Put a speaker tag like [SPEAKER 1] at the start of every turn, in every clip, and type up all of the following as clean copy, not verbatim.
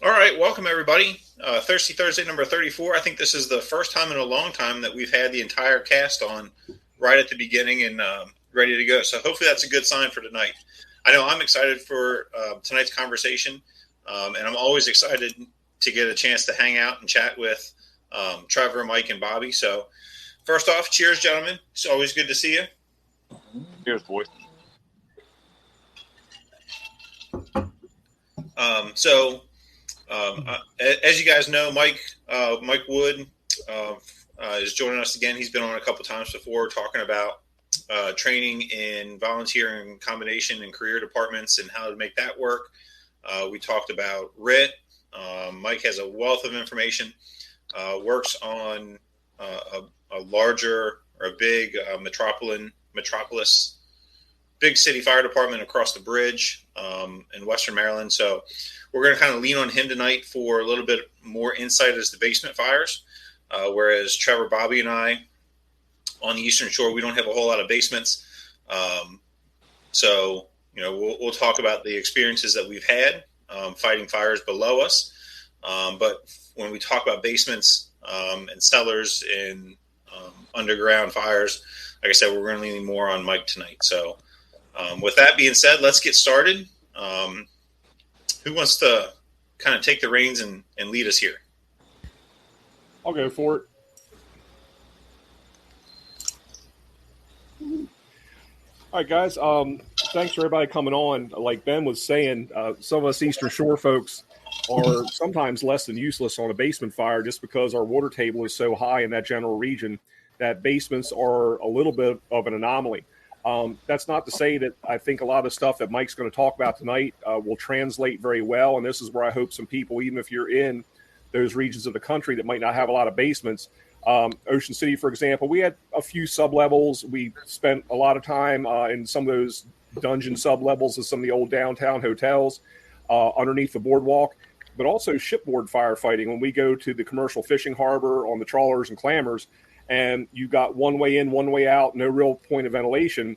[SPEAKER 1] All right, welcome everybody. Thirsty Thursday number 34. I think this is the first time in a long time that we've had the entire cast on right at the beginning and ready to go. So hopefully that's a good sign for tonight. I know I'm excited for tonight's conversation, and I'm always excited to get a chance to hang out and chat with Trevor, Mike, and Bobby. So first off, cheers, gentlemen. It's always good to see you.
[SPEAKER 2] Cheers, boys.
[SPEAKER 1] As you guys know, Mike Wood is joining us again. He's been on a couple times before talking about training in volunteering combination and career departments and how to make that work. We talked about RIT. Mike has a wealth of information, works on a larger or a big metropolis, big city fire department across the bridge in Western Maryland. So we're going to kind of lean on him tonight for a little bit more insight as to basement fires, whereas Trevor, Bobby, and I on the Eastern Shore, we don't have a whole lot of basements. So, we'll talk about the experiences that we've had fighting fires below us. But when we talk about basements and cellars and underground fires, like I said, we're going to lean more on Mike tonight. So with that being said, let's get started. Who wants to kind of take the reins and lead us here?
[SPEAKER 3] I'll go for it. All right, guys. Thanks for everybody coming on. Like Ben was saying, some of us Eastern Shore folks are sometimes less than useless on a basement fire just because our water table is so high in that general region that basements are a little bit of an anomaly. That's not to say that I think a lot of the stuff that Mike's going to talk about tonight will translate very well. And this is where I hope some people, even if you're in those regions of the country that might not have a lot of basements, Ocean City, for example, we had a few sub-levels. We spent a lot of time in some of those dungeon sub-levels of some of the old downtown hotels underneath the boardwalk, but also shipboard firefighting when we go to the commercial fishing harbor on the trawlers and clammers, and you got one way in, one way out, no real point of ventilation.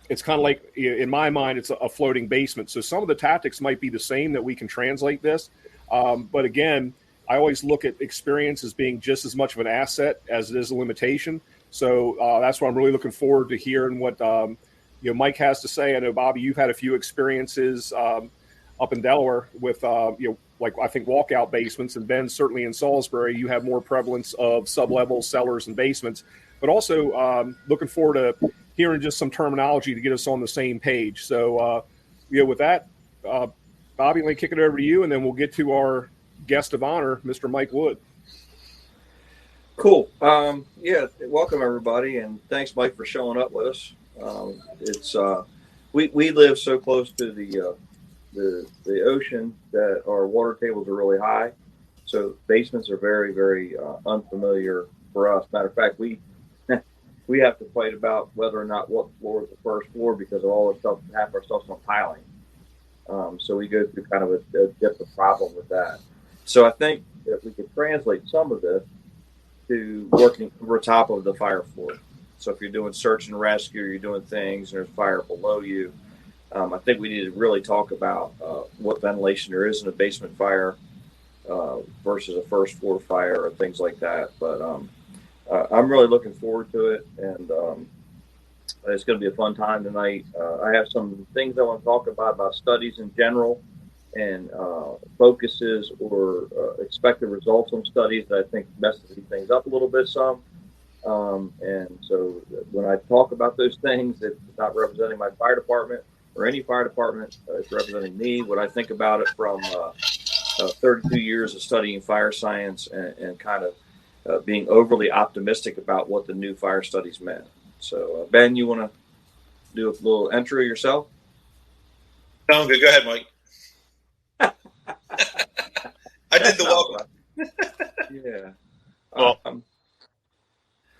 [SPEAKER 3] It's kind of like, in my mind, it's a floating basement. So some of the tactics might be the same that we can translate this. But again, I always look at experience as being just as much of an asset as it is a limitation. So that's what I'm really looking forward to hearing what Mike has to say. I know, Bobby, you've had a few experiences up in Delaware with like I think walkout basements, and Ben, certainly in Salisbury, you have more prevalence of sublevels, cellars, and basements. But also looking forward to hearing just some terminology to get us on the same page. So with that, Bobby, let me kick it over to you, and then we'll get to our guest of honor, Mr. Mike Wood.
[SPEAKER 4] Cool. Welcome everybody, and thanks, Mike, for showing up with us. We live so close to the ocean that our water tables are really high, so basements are very, very unfamiliar for us. Matter of fact, we have to fight about whether or not what floor is the first floor because of all the stuff, half our stuff's on piling. So we go through kind of a different problem with that. So I think that we could translate some of this to working over top of the fire floor. So if you're doing search and rescue, you're doing things, and there's fire below you, I think we need to really talk about what ventilation there is in a basement fire versus a first floor fire or things like that. But I'm really looking forward to it, and it's going to be a fun time tonight. I have some things I want to talk about studies in general and focuses or expected results on studies that I think messes these things up a little bit some. And so when I talk about those things, it's not representing my fire department or any fire department. It's representing me, what I think about it from 32 years of studying fire science and kind of being overly optimistic about what the new fire studies meant. So, Ben, you want to do a little intro yourself?
[SPEAKER 1] Sounds good. Go ahead, Mike. I did the welcome.
[SPEAKER 4] Yeah.
[SPEAKER 2] Well,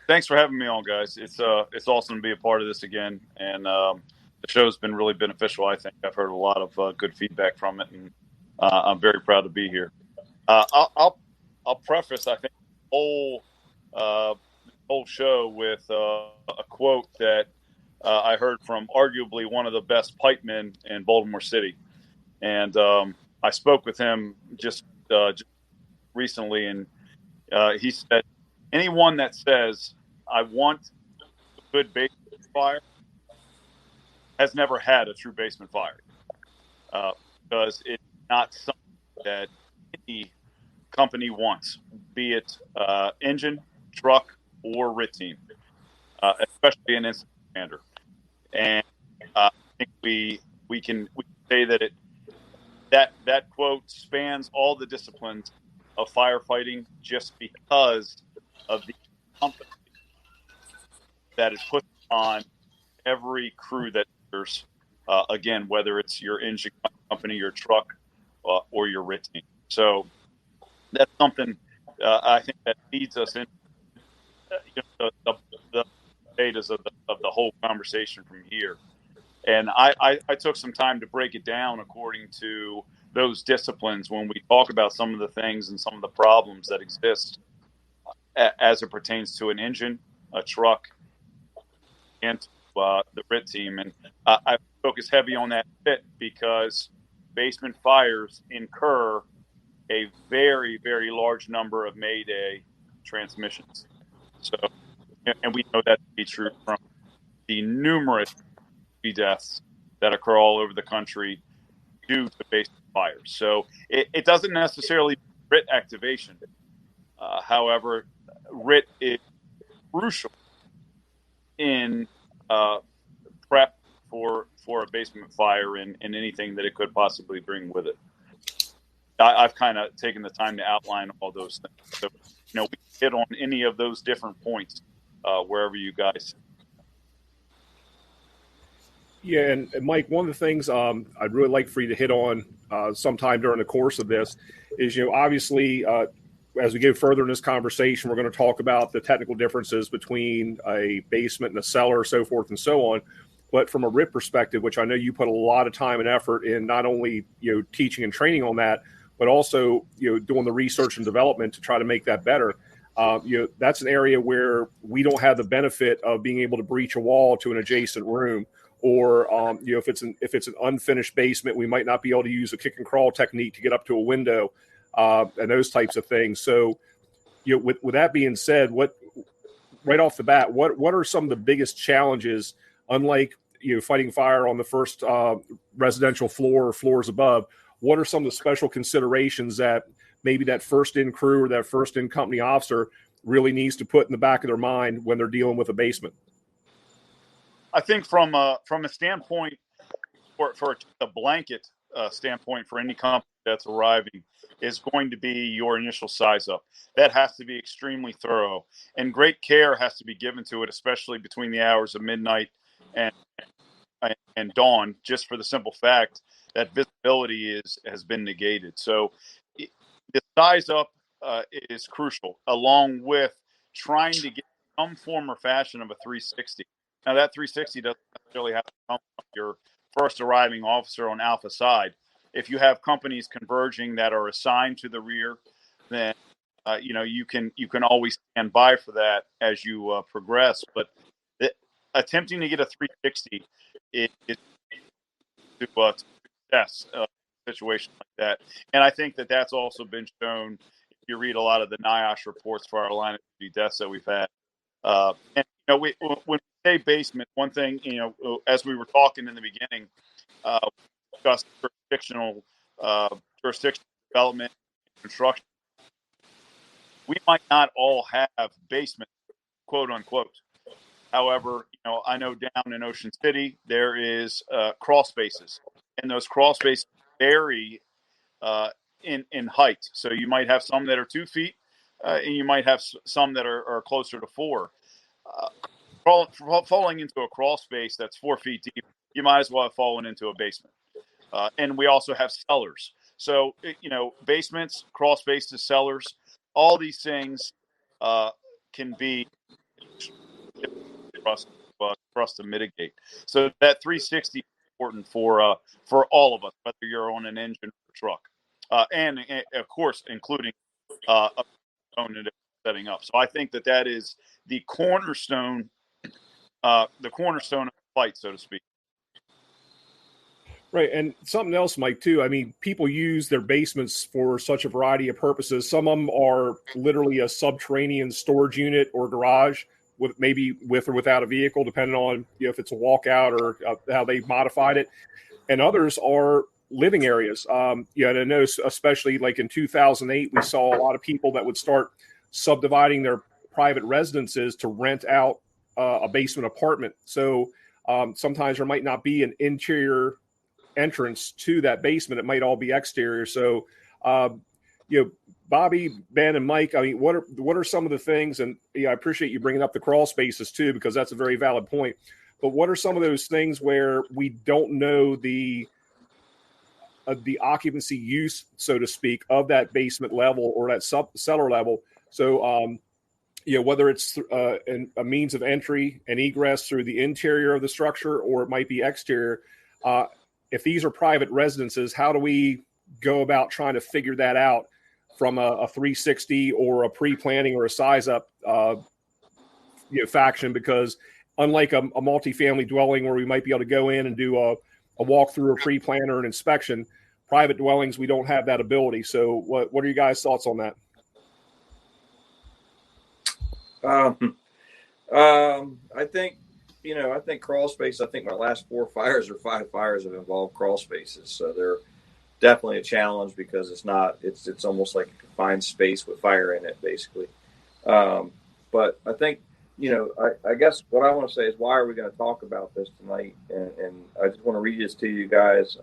[SPEAKER 2] thanks for having me on, guys. It's awesome to be a part of this again, and the show's been really beneficial. I think I've heard a lot of good feedback from it, and I'm very proud to be here. I'll preface, I think, the whole show with a quote that I heard from arguably one of the best pipemen in Baltimore City, and I spoke with him just recently, and he said, anyone that says I want a good basement fire has never had a true basement fire, because it's not something that any company wants, be it engine, truck, or RIT team, especially an incident commander. And I think we can say that that quote spans all the disciplines of firefighting, just because of the company that is put on every crew that there's, again, whether it's your engine company, your truck, or your RIT team. So that's something I think that leads us in the betas of the whole conversation from here. And I took some time to break it down according to those disciplines when we talk about some of the things and some of the problems that exist as it pertains to an engine, a truck, and the RIT team. And I focus heavy on that bit because basement fires incur a very, very large number of Mayday transmissions. So, and we know that to be true from the numerous deaths that occur all over the country due to basement fires. So it doesn't necessarily RIT activation. However, RIT is crucial in prep for a basement fire and anything that it could possibly bring with it. I've kind of taken the time to outline all those things. So, we hit on any of those different points wherever you guys.
[SPEAKER 3] Yeah, and Mike, one of the things I'd really like for you to hit on sometime during the course of this is, obviously, as we go further in this conversation, we're going to talk about the technical differences between a basement and a cellar, so forth and so on. But from a RIT perspective, which I know you put a lot of time and effort in, not only teaching and training on that, but also doing the research and development to try to make that better. That's an area where we don't have the benefit of being able to breach a wall to an adjacent room. Or if it's an unfinished basement, we might not be able to use a kick and crawl technique to get up to a window, and those types of things. So, with that being said, right off the bat, what are some of the biggest challenges? Unlike fighting fire on the first residential floor or floors above, what are some of the special considerations that maybe that first in crew or that first in company officer really needs to put in the back of their mind when they're dealing with a basement?
[SPEAKER 2] I think from a standpoint, for a blanket standpoint for any company that's arriving, is going to be your initial size up. That has to be extremely thorough, and great care has to be given to it, especially between the hours of midnight and dawn, just for the simple fact that visibility has been negated. So the size up is crucial, along with trying to get some form or fashion of a 360. Now, that 360 doesn't necessarily have to come from your first arriving officer on Alpha side. If you have companies converging that are assigned to the rear, then you can always stand by for that as you progress. But attempting to get a 360 is to success a situation like that. And I think that that's also been shown if you read a lot of the NIOSH reports for our line of duty deaths that we've had. And when we say basement, one thing, as we were talking in the beginning, we discussed jurisdiction development, construction. We might not all have basements, quote unquote. However, I know down in Ocean City there is crawl spaces, and those crawl spaces vary in height. So you might have some that are 2 feet, and you might have some that are closer to 4. Falling into a crawl space that's 4 feet deep, you might as well have fallen into a basement. And we also have cellars. So, basements, crawl spaces, cellars, all these things can be for us to mitigate. So that 360 is important for all of us, whether you're on an engine or truck, and of course, including a component setting up. So I think that is the cornerstone of the fight, so to speak.
[SPEAKER 3] Right. And something else, Mike, too. I mean, people use their basements for such a variety of purposes. Some of them are literally a subterranean storage unit or garage with maybe with or without a vehicle, depending on if it's a walkout or how they modified it. And others are living areas. And I know, especially like in 2008, we saw a lot of people that would start subdividing their private residences to rent out a basement apartment. So sometimes there might not be an interior entrance to that basement. It might all be exterior. So, Bobby, Ben, and Mike, I mean, what are some of the things? And I appreciate you bringing up the crawl spaces too, because that's a very valid point. But what are some of those things where we don't know the occupancy use, so to speak, of that basement level or that cellar level? So, whether it's a means of entry and egress through the interior of the structure, or it might be exterior. If these are private residences, how do we go about trying to figure that out from a 360 or a pre-planning or a size up faction? Because unlike a multifamily dwelling where we might be able to go in and do a walkthrough, a pre-plan, or an inspection, private dwellings, we don't have that ability. So what are you guys' thoughts on that?
[SPEAKER 4] I think crawl space, I think my last 4 fires or 5 fires have involved crawl spaces. So they're definitely a challenge because it's almost like a confined space with fire in it, basically. But I think, I guess what I want to say is, why are we going to talk about this tonight? And I just want to read this to you guys.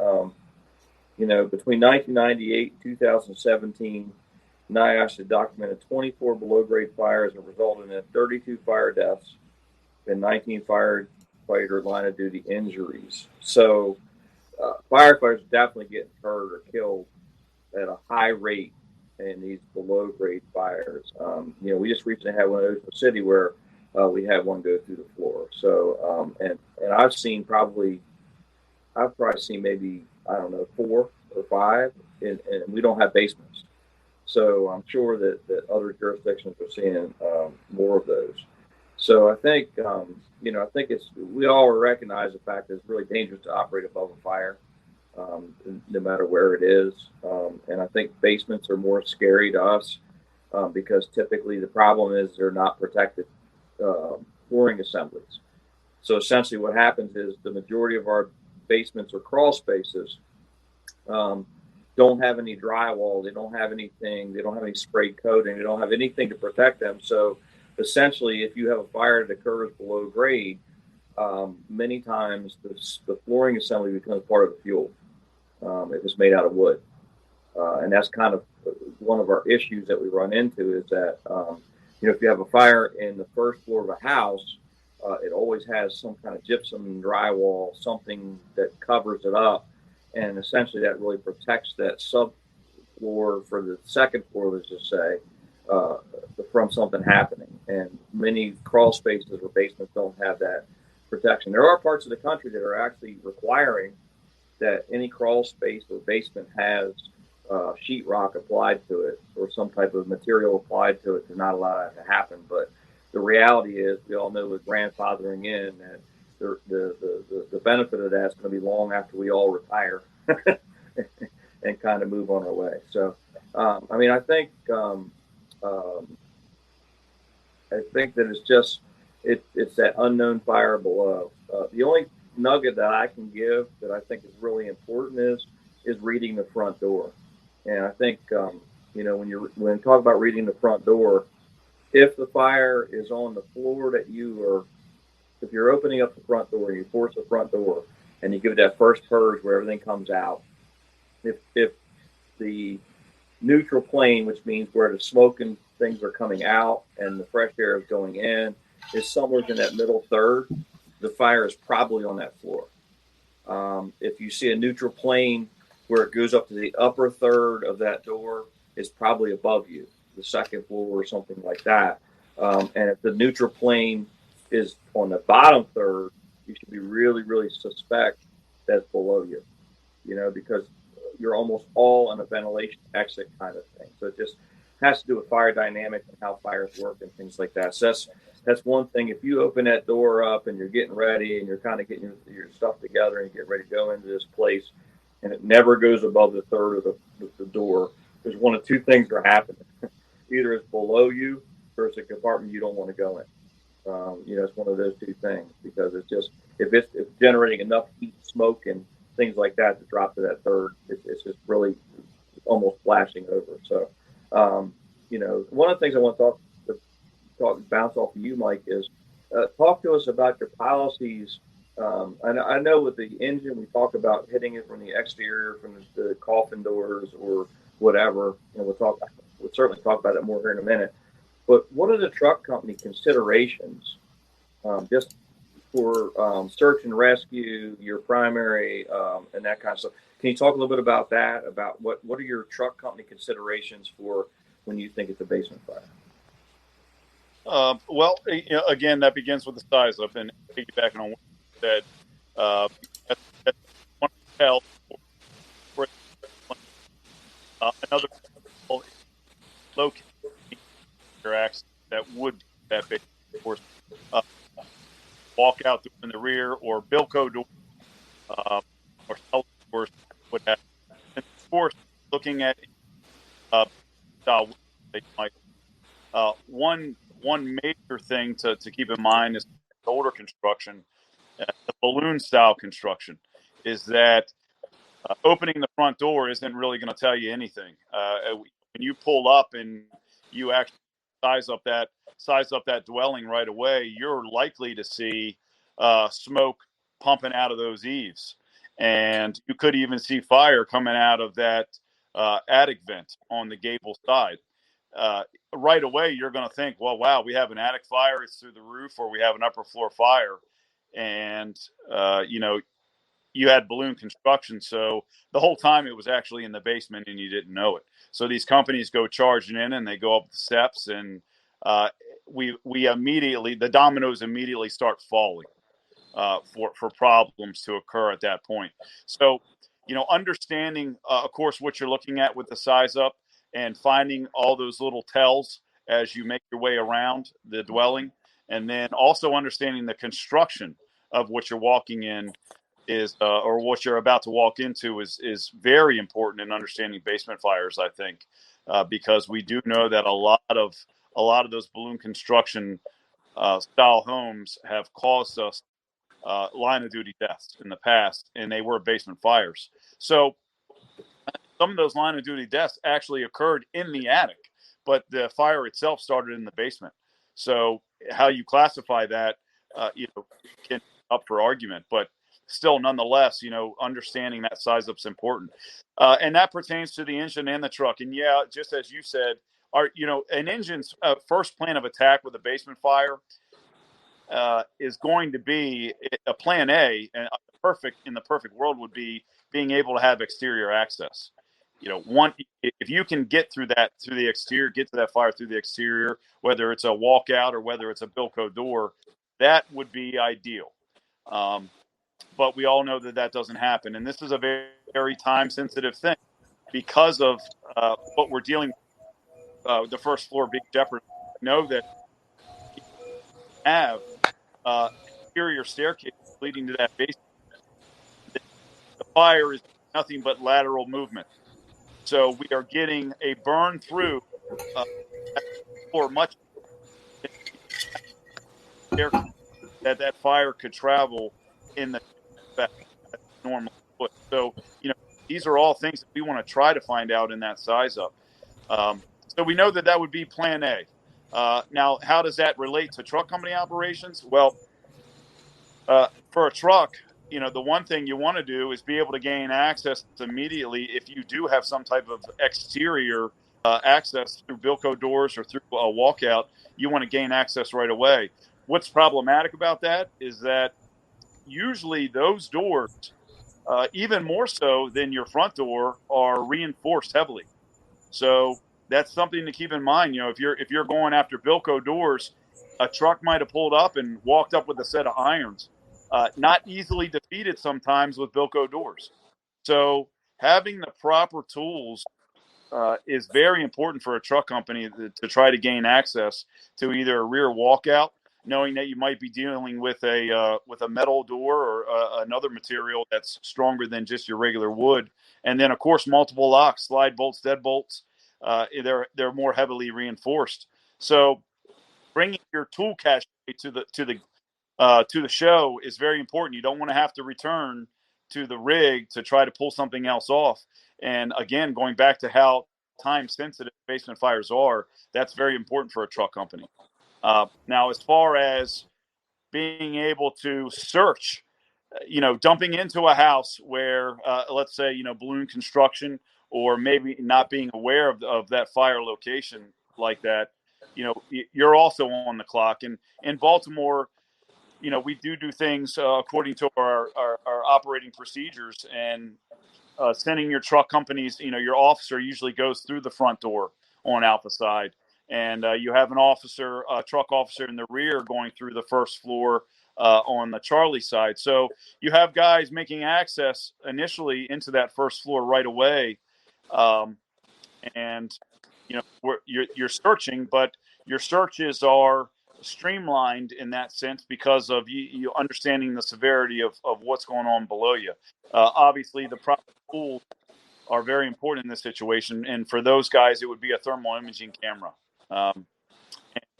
[SPEAKER 4] Between 1998 and 2017, NIOSH had documented 24 below-grade fires and resulted in 32 fire deaths and 19 firefighter line of duty injuries. So firefighters definitely get hurt or killed at a high rate in these below-grade fires. We just recently had one in Ocean City where we had one go through the floor. So and I've probably seen maybe, I don't know, 4 or 5, and we don't have basements. So I'm sure that other jurisdictions are seeing more of those. So I think, we all recognize the fact that it's really dangerous to operate above a fire, no matter where it is. And I think basements are more scary to us because typically the problem is they're not protected flooring assemblies. So essentially what happens is the majority of our basements or crawl spaces don't have any drywall. They don't have anything. They don't have any spray coating. They don't have anything to protect them. So essentially, if you have a fire that occurs below grade, many times the flooring assembly becomes part of the fuel if it's made out of wood. And that's kind of one of our issues that we run into is that, if you have a fire in the first floor of a house, it always has some kind of gypsum drywall, something that covers it up. And essentially that really protects that subfloor for the second floor, let's just say, from something happening. And many crawl spaces or basements don't have that protection. There are parts of the country that are actually requiring that any crawl space or basement has sheetrock applied to it or some type of material applied to it to not allow that to happen. But the reality is, we all know with grandfathering in that the benefit of that is going to be long after we all retire and kind of move on our way. So, I think that it's just it's that unknown fire below. The only nugget that I can give that I think is really important is reading the front door. And I think when you talk about reading the front door, if the fire is on the floor that if you're opening up the front door, you force the front door and you give it that first purge where everything comes out. If the neutral plane, which means where the smoke and things are coming out and the fresh air is going in, is somewhere in that middle third, the fire is probably on that floor. If you see a neutral plane where it goes up to the upper third of that door, it's probably above you, the second floor or something like that. And if the neutral plane is on the bottom third, you should be really, really suspect that's below you, because you're almost all on a ventilation exit kind of thing. So just has to do with fire dynamics and how fires work and things like that. So that's one thing. If you open that door up and you're getting ready and you're kind of getting your stuff together and you get ready to go into this place, and it never goes above the third of the door, there's one of two things are happening. Either it's below you or it's a compartment you don't want to go in. It's one of those two things, because it's just if it's generating enough heat, smoke, and things like that to drop to that third, it's just really almost flashing over. So, one of the things I want to bounce off of you, Mike, is talk to us about your policies. I know with the engine, we talk about hitting it from the exterior, from the coffin doors or whatever. We'll certainly talk about it more here in a minute. But what are the truck company considerations just for search and rescue, your primary, and that kind of stuff? Can you talk a little bit about that? About what are your truck company considerations for when you think it's a basement fire?
[SPEAKER 2] Well, again, that begins with the size up, and piggybacking on what you said, that's one tell. Another location access that would be that big, of course, walk out in the rear or Bilco door or cell doors would have. And of course, looking at style, one major thing to keep in mind is older construction, the balloon style construction, is that opening the front door isn't really going to tell you anything. When you pull up and you actually size up that dwelling right away, you're likely to see smoke pumping out of those eaves, and you could even see fire coming out of that attic vent on the gable side. Right away, you're going to think, well, wow, we have an attic fire, it's through the roof, or we have an upper floor fire. And, you had balloon construction. So the whole time it was actually in the basement and you didn't know it. So these companies go charging in and they go up the steps, and we immediately, the dominoes immediately start falling for problems to occur at that point. So, understanding, of course, what you're looking at with the size up and finding all those little tells as you make your way around the dwelling, and then also understanding the construction of what you're walking in is or what you're about to walk into is very important in understanding basement fires, I think, because we do know that a lot of those balloon construction style homes have caused us line of duty deaths in the past, and they were basement fires. So some of those line of duty deaths actually occurred in the attic, but the fire itself started in the basement. So how you classify that, can up for argument, but still, nonetheless, understanding that size up's important, and that pertains to the engine and the truck. And yeah, just as you said, an engine's first plan of attack with a basement fire is going to be a plan A, and in the perfect world would be being able to have exterior access. If you can get through the exterior, get to that fire through the exterior, whether it's a walkout or whether it's a Bilco door, that would be ideal. But we all know that doesn't happen. And this is a very, very time-sensitive thing because of what we're dealing with, the first floor Big Jeopardy. Know that you have exterior staircase leading to that basement. The fire is nothing but lateral movement. So we are getting a burn through for much that fire could travel in the normal foot. So, these are all things that we want to try to find out in that size up. So we know that would be plan A. Now, how does that relate to truck company operations? Well, for a truck, the one thing you want to do is be able to gain access immediately. If you do have some type of exterior access through Bilco doors or through a walkout, you want to gain access right away. What's problematic about that is that usually those doors, even more so than your front door, are reinforced heavily. So that's something to keep in mind. If you're going after Bilco doors, a truck might have pulled up and walked up with a set of irons. Not easily defeated sometimes with Bilco doors. So having the proper tools is very important for a truck company to try to gain access to either a rear walkout, knowing that you might be dealing with a metal door or another material that's stronger than just your regular wood, and then of course multiple locks, slide bolts, deadbolts. They're more heavily reinforced. So bringing your tool cache to the show is very important. You don't want to have to return to the rig to try to pull something else off. And again, going back to how time sensitive basement fires are, that's very important for a truck company. Now, as far as being able to search, dumping into a house where, let's say, balloon construction, or maybe not being aware of that fire location like that, you're also on the clock. And in Baltimore, we do things according to our operating procedures, and sending your truck companies, your officer usually goes through the front door on Alpha side, and you have an officer, a truck officer in the rear going through the first floor on the Charlie side. So you have guys making access initially into that first floor right away, and you're searching, but your searches are streamlined in that sense because of you understanding the severity of what's going on below you. Obviously, the proper tools are very important in this situation, and for those guys, it would be a thermal imaging camera. And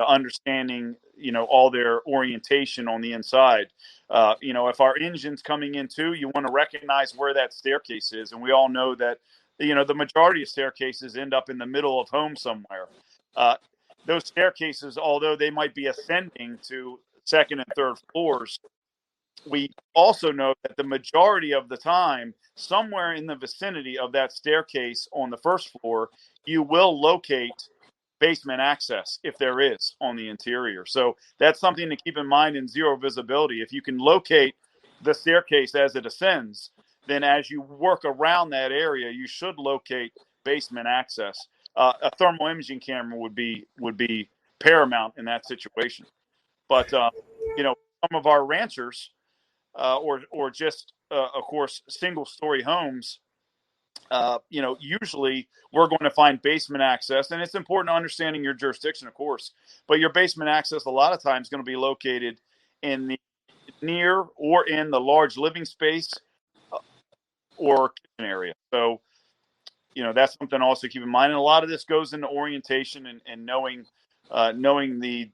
[SPEAKER 2] understanding, all their orientation on the inside. If our engine's coming in too, you want to recognize where that staircase is, and we all know that the majority of staircases end up in the middle of home somewhere. Those staircases, although they might be ascending to second and third floors, we also know that the majority of the time, somewhere in the vicinity of that staircase on the first floor, you will locate basement access if there is on the interior. So that's something to keep in mind in zero visibility. If you can locate the staircase as it ascends, then as you work around that area, you should locate basement access. A thermal imaging camera would be paramount in that situation. But some of our ranchers, or just of course single-story homes, usually we're going to find basement access, and it's important understanding your jurisdiction, of course. But your basement access a lot of times is going to be located in the near or in the large living space or kitchen area. So that's something also to keep in mind. And a lot of this goes into orientation and knowing the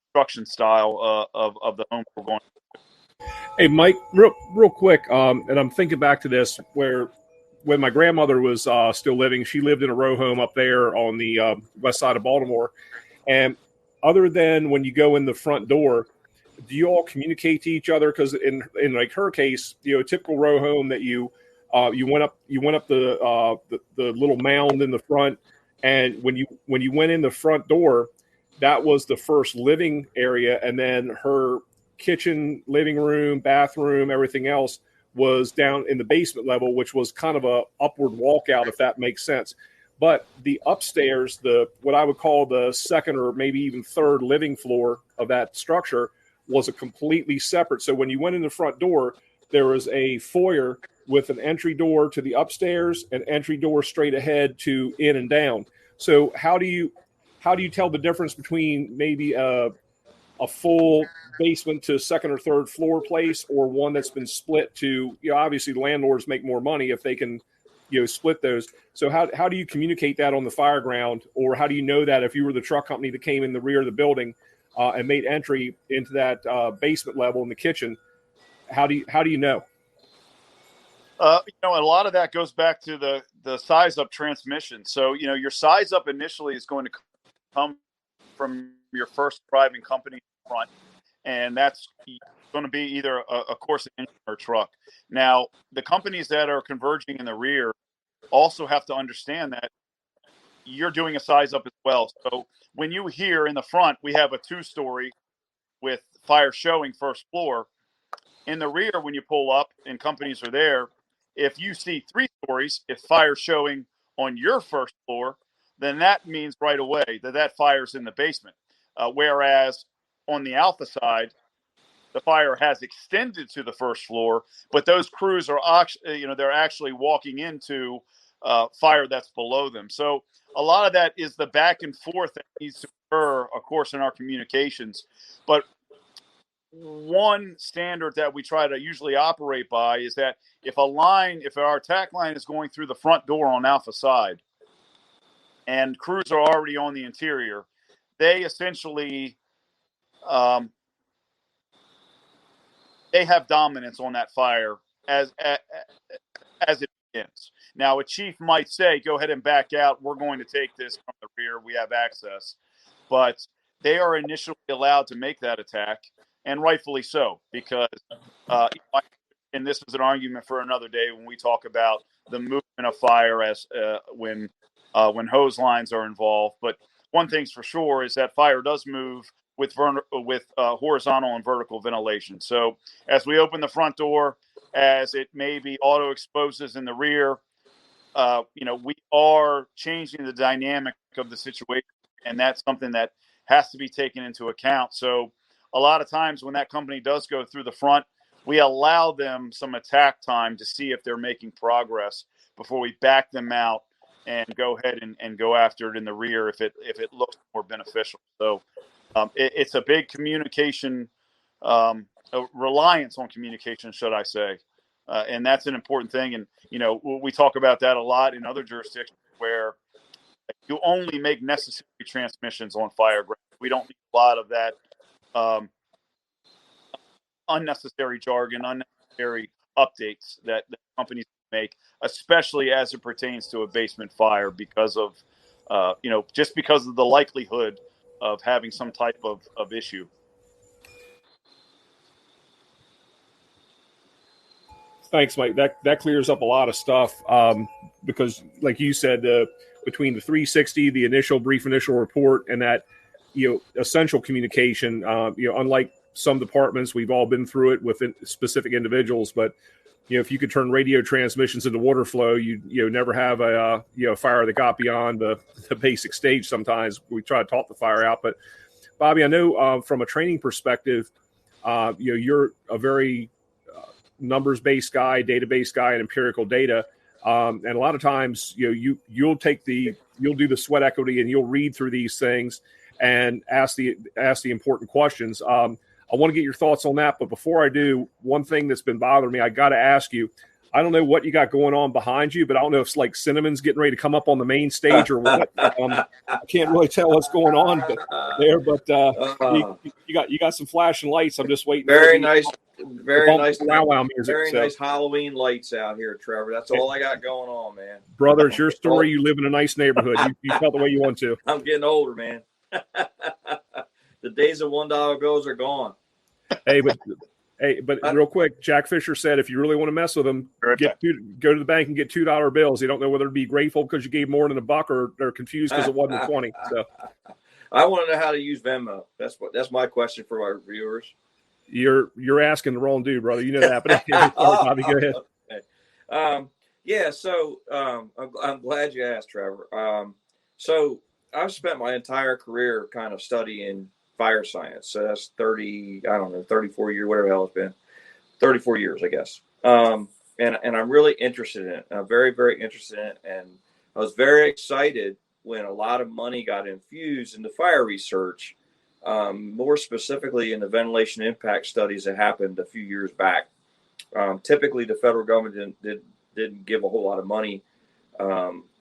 [SPEAKER 2] construction style of the home we're going to.
[SPEAKER 3] Hey, Mike, real quick, and I'm thinking back to this where when my grandmother was still living, she lived in a row home up there on the west side of Baltimore. And other than when you go in the front door, do you all communicate to each other? Because in like her case, a typical row home that you went up the little mound in the front, and when you went in the front door, that was the first living area, and then her kitchen, living room, bathroom, everything else was down in the basement level, which was kind of a upward walkout, if that makes sense. But the upstairs, what I would call the second or maybe even third living floor of that structure, was a completely separate. So when you went in the front door, there was a foyer with an entry door to the upstairs, an entry door straight ahead to in and down. So how do you tell the difference between maybe a full basement to second or third floor place, or one that's been split to, obviously landlords make more money if they can, split those. So how do you communicate that on the fire ground, or how do you know that if you were the truck company that came in the rear of the building and made entry into that basement level in the kitchen? How do you know?
[SPEAKER 2] A lot of that goes back to the size up transmission. So, your size up initially is going to come from your first driving company front, and that's going to be either a course engine or truck. Now, the companies that are converging in the rear also have to understand that you're doing a size up as well. So when you hear in the front, we have a 2-story with fire showing first floor. In the rear, when you pull up and companies are there, if you see 3 stories, if fire showing on your first floor, then that means right away that fire's in the basement. Whereas on the Alpha side, the fire has extended to the first floor, but those crews are, they're actually walking into fire that's below them. So a lot of that is the back and forth that needs to occur, of course, in our communications. But one standard that we try to usually operate by is that if our attack line is going through the front door on Alpha side and crews are already on the interior, they essentially they have dominance on that fire as it begins. Now, a chief might say, go ahead and back out. We're going to take this from the rear. We have access. But they are initially allowed to make that attack, and rightfully so, because, and this is an argument for another day when we talk about the movement of fire as when hose lines are involved. But one thing's for sure is that fire does move with horizontal and vertical ventilation. So as we open the front door, as it maybe auto exposes in the rear, we are changing the dynamic of the situation, and that's something that has to be taken into account. So a lot of times when that company does go through the front, we allow them some attack time to see if they're making progress before we back them out and go ahead and go after it in the rear if it looks more beneficial. So it's a big communication, a reliance on communication, should I say. And that's an important thing. And, we talk about that a lot in other jurisdictions where you only make necessary transmissions on fireground. We don't need a lot of that unnecessary jargon, unnecessary updates that companies make, especially as it pertains to a basement fire because of, just because of the likelihood of having some type of issue.
[SPEAKER 3] Thanks, Mike. That clears up a lot of stuff because, like you said, between the 360, the brief initial report, and that essential communication, unlike some departments, we've all been through it with specific individuals. But if you could turn radio transmissions into water flow, you never have a fire that got beyond the basic stage. Sometimes we try to talk the fire out. But Bobby, I know from a training perspective, you're a very numbers-based guy, database guy, and empirical data. And a lot of times, you'll do the sweat equity and you'll read through these things and ask the important questions. I want to get your thoughts on that. But before I do, one thing that's been bothering me, I got to ask you, I don't know what you got going on behind you, but I don't know if it's like Cinnamon's getting ready to come up on the main stage or what. I can't really tell what's going on there, but you got some flashing lights. I'm just waiting.
[SPEAKER 4] Very nice
[SPEAKER 3] wow music.
[SPEAKER 4] Very nice Halloween lights out here, Trevor. That's all I got going on, man.
[SPEAKER 3] Brother, it's your story. You live in a nice neighborhood. You felt the way you want to.
[SPEAKER 4] I'm getting older, man. The days of $1 bills are gone.
[SPEAKER 3] Hey, but real quick, Jack Fisher said if you really want to mess with them, go to the bank and get $2 bills. They don't know whether to be grateful because you gave more than $1 or they're confused because it wasn't 20. So
[SPEAKER 4] I want to know how to use Venmo. That's my question for our viewers.
[SPEAKER 3] You're asking the wrong dude, brother. You know that. But Bobby, go ahead.
[SPEAKER 4] Okay. So I'm glad you asked, Trevor. So I've spent my entire career kind of studying fire science. So that's 34 years, whatever the hell it's been. 34 years, I guess. And I'm really interested in it. I'm very, very interested in it. And I was very excited when a lot of money got infused into fire research, more specifically in the ventilation impact studies that happened a few years back. Typically, the federal government didn't give a whole lot of money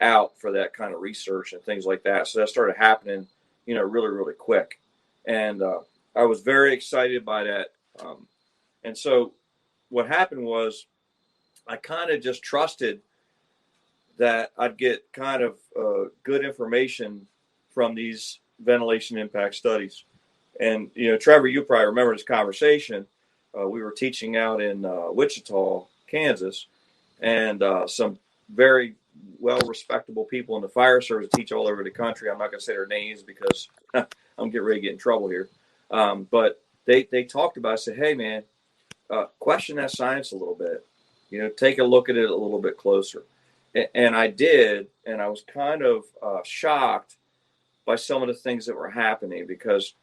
[SPEAKER 4] out for that kind of research and things like that. So that started happening, really, really quick. And I was very excited by that. And so what happened was I kind of just trusted that I'd get kind of good information from these ventilation impact studies. And, Trevor, you probably remember this conversation. We were teaching out in Wichita, Kansas, and some very well-respectable people in the fire service teach all over the country. I'm not going to say their names because I'm getting ready to get in trouble here. But they talked about it, said, hey, man, question that science a little bit. Take a look at it a little bit closer. And I did, and I was kind of shocked by some of the things that were happening because,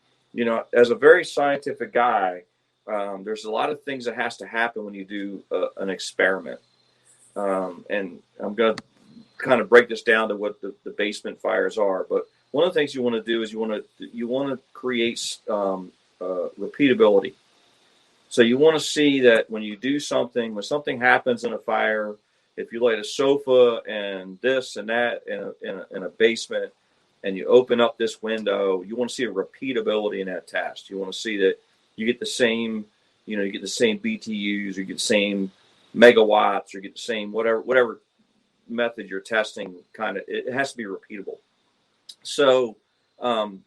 [SPEAKER 4] as a very scientific guy, there's a lot of things that has to happen when you do an experiment. And I'm going to kind of break this down to what the basement fires are. But one of the things you want to do is you want to create repeatability. So you want to see that when you do something, when something happens in a fire, if you light a sofa and this and that in a basement, and you open up this window, you want to see a repeatability in that test. You want to see that you get the same, you get the same BTUs, you get the same megawatts, or get the same whatever method you're testing. It has to be repeatable. So,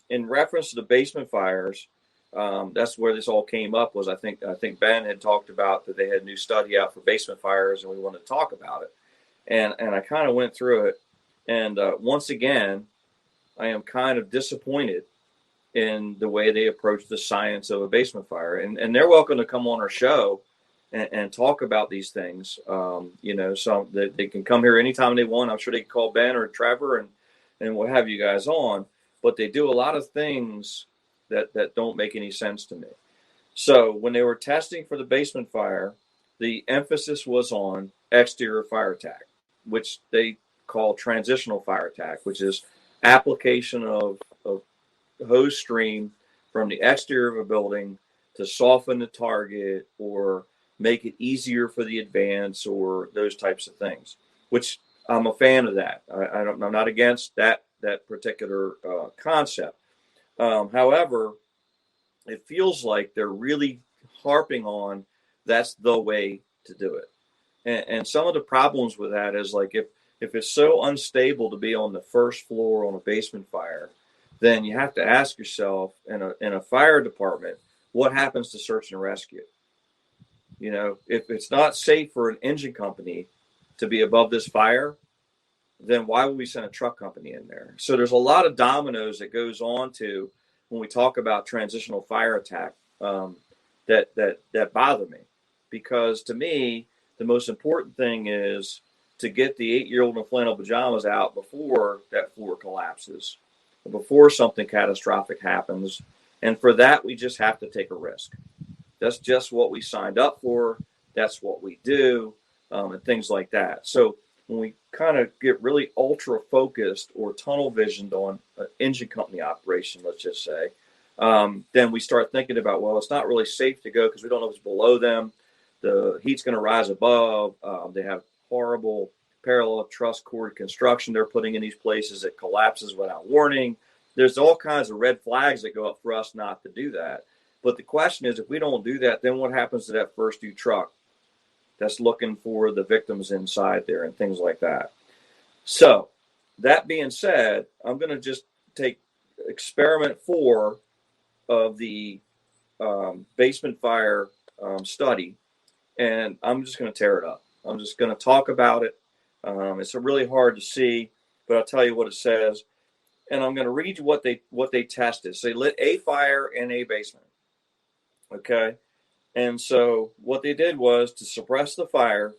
[SPEAKER 4] in reference to the basement fires, that's where this all came up. Was I think Ben had talked about that they had a new study out for basement fires, and we wanted to talk about it. And I kind of went through it, and once again, I am kind of disappointed in the way they approach the science of a basement fire. And they're welcome to come on our show and talk about these things. So they can come here anytime they want. I'm sure they can call Ben or Trevor and we'll have you guys on. But they do a lot of things that don't make any sense to me. So when they were testing for the basement fire, the emphasis was on exterior fire attack, which they call transitional fire attack, which is application of hose stream from the exterior of a building to soften the target or make it easier for the advance or those types of things, which I'm a fan of that. I'm not against that particular concept. However, it feels like they're really harping on that's the way to do it. And some of the problems with that is like if it's so unstable to be on the first floor on a basement fire, then you have to ask yourself in a fire department, what happens to search and rescue? If it's not safe for an engine company to be above this fire, then why would we send a truck company in there? So there's a lot of dominoes that goes on to when we talk about transitional fire attack that bother me, because to me, the most important thing is to get the 8-year-old in flannel pajamas out before that floor collapses, before something catastrophic happens. And for that, we just have to take a risk. That's just what we signed up for. That's what we do, and things like that. So when we kind of get really ultra focused or tunnel visioned on an engine company operation, let's just say, then we start thinking about, well, it's not really safe to go because we don't know if it's below them. The heat's going to rise above. They have horrible parallel truss cord construction they're putting in these places that collapses without warning. There's all kinds of red flags that go up for us not to do that. But the question is, if we don't do that, then what happens to that first due truck that's looking for the victims inside there and things like that? So that being said, I'm going to just take experiment 4 of the basement fire study, and I'm just going to tear it up. I'm just going to talk about it. It's really hard to see, but I'll tell you what it says. And I'm going to read you what they tested. So they lit a fire in a basement. Okay. And so what they did was to suppress the fire,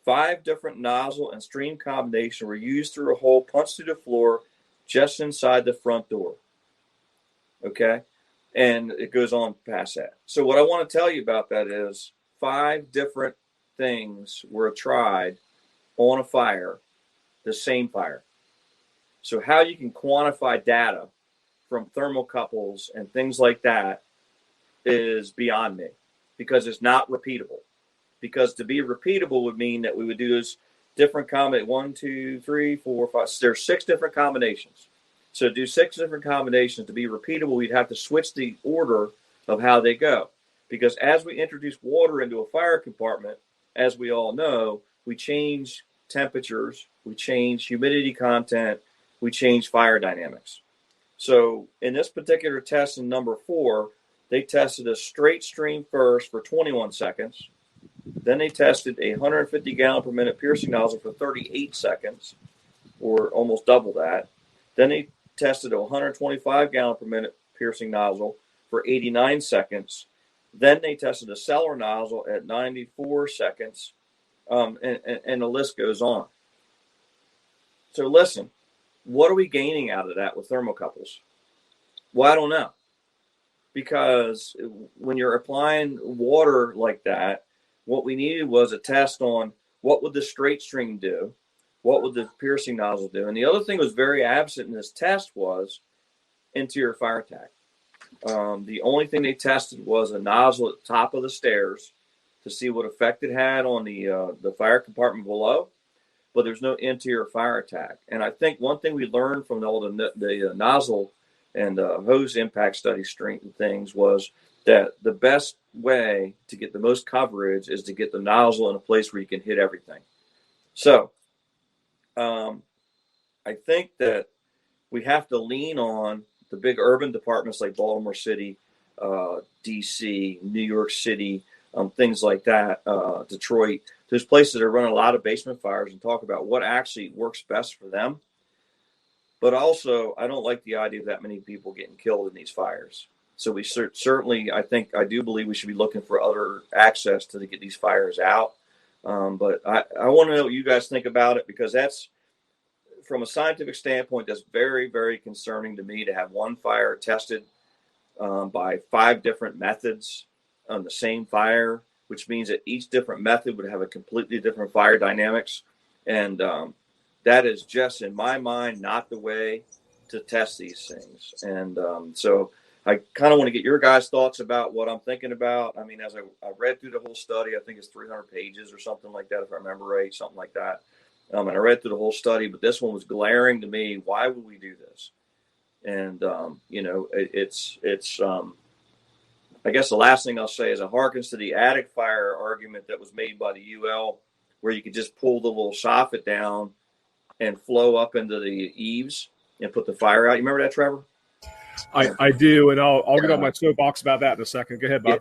[SPEAKER 4] 5 different nozzle and stream combinations were used through a hole punched through the floor just inside the front door. Okay. And it goes on past that. So what I want to tell you about that is 5 different things were tried on a fire, the same fire. So how you can quantify data from thermocouples and things like that is beyond me, because it's not repeatable. Because to be repeatable would mean that we would do this different combination, 1, 2, 3, 4, 5. There's 6 different combinations. So to do 6 different combinations to be repeatable, we'd have to switch the order of how they go. Because as we introduce water into a fire compartment, as we all know, we change temperatures, we change humidity content, we change fire dynamics. So in this particular test in number 4, they tested a straight stream first for 21 seconds. Then they tested a 150 gallon per minute piercing nozzle for 38 seconds, or almost double that. Then they tested a 125 gallon per minute piercing nozzle for 89 seconds. Then they tested a cellar nozzle at 94 seconds, and the list goes on. So listen, what are we gaining out of that with thermocouples? Well, I don't know. Because when you're applying water like that, what we needed was a test on what would the straight stream do, what would the piercing nozzle do? And the other thing that was very absent in this test was interior fire attack. The only thing they tested was a nozzle at the top of the stairs to see what effect it had on the fire compartment below, but there's no interior fire attack. And I think one thing we learned from the nozzle and hose impact study strength and things was that the best way to get the most coverage is to get the nozzle in a place where you can hit everything. So I think that we have to lean on the big urban departments like Baltimore City, DC, New York City, things like that, Detroit. There's places that are running a lot of basement fires and talk about what actually works best for them. But also, I don't like the idea of that many people getting killed in these fires. So we certainly, I do believe we should be looking for other access to get these fires out. But I want to know what you guys think about it, because that's, from a scientific standpoint, that's very, very concerning to me to have one fire tested by 5 different methods on the same fire, which means that each different method would have a completely different fire dynamics. And that is just, in my mind, not the way to test these things. And so I kind of want to get your guys' thoughts about what I'm thinking about. I mean, as I read through the whole study, I think it's 300 pages or something like that, if I remember right, something like that. And I read through the whole study, but this one was glaring to me. Why would we do this? And, it's I guess the last thing I'll say is it harkens to the attic fire argument that was made by the UL, where you could just pull the little soffit down and flow up into the eaves and put the fire out. You remember that, Trevor?
[SPEAKER 3] I do, and I'll get on my soapbox about that in a second. Go ahead, Bob.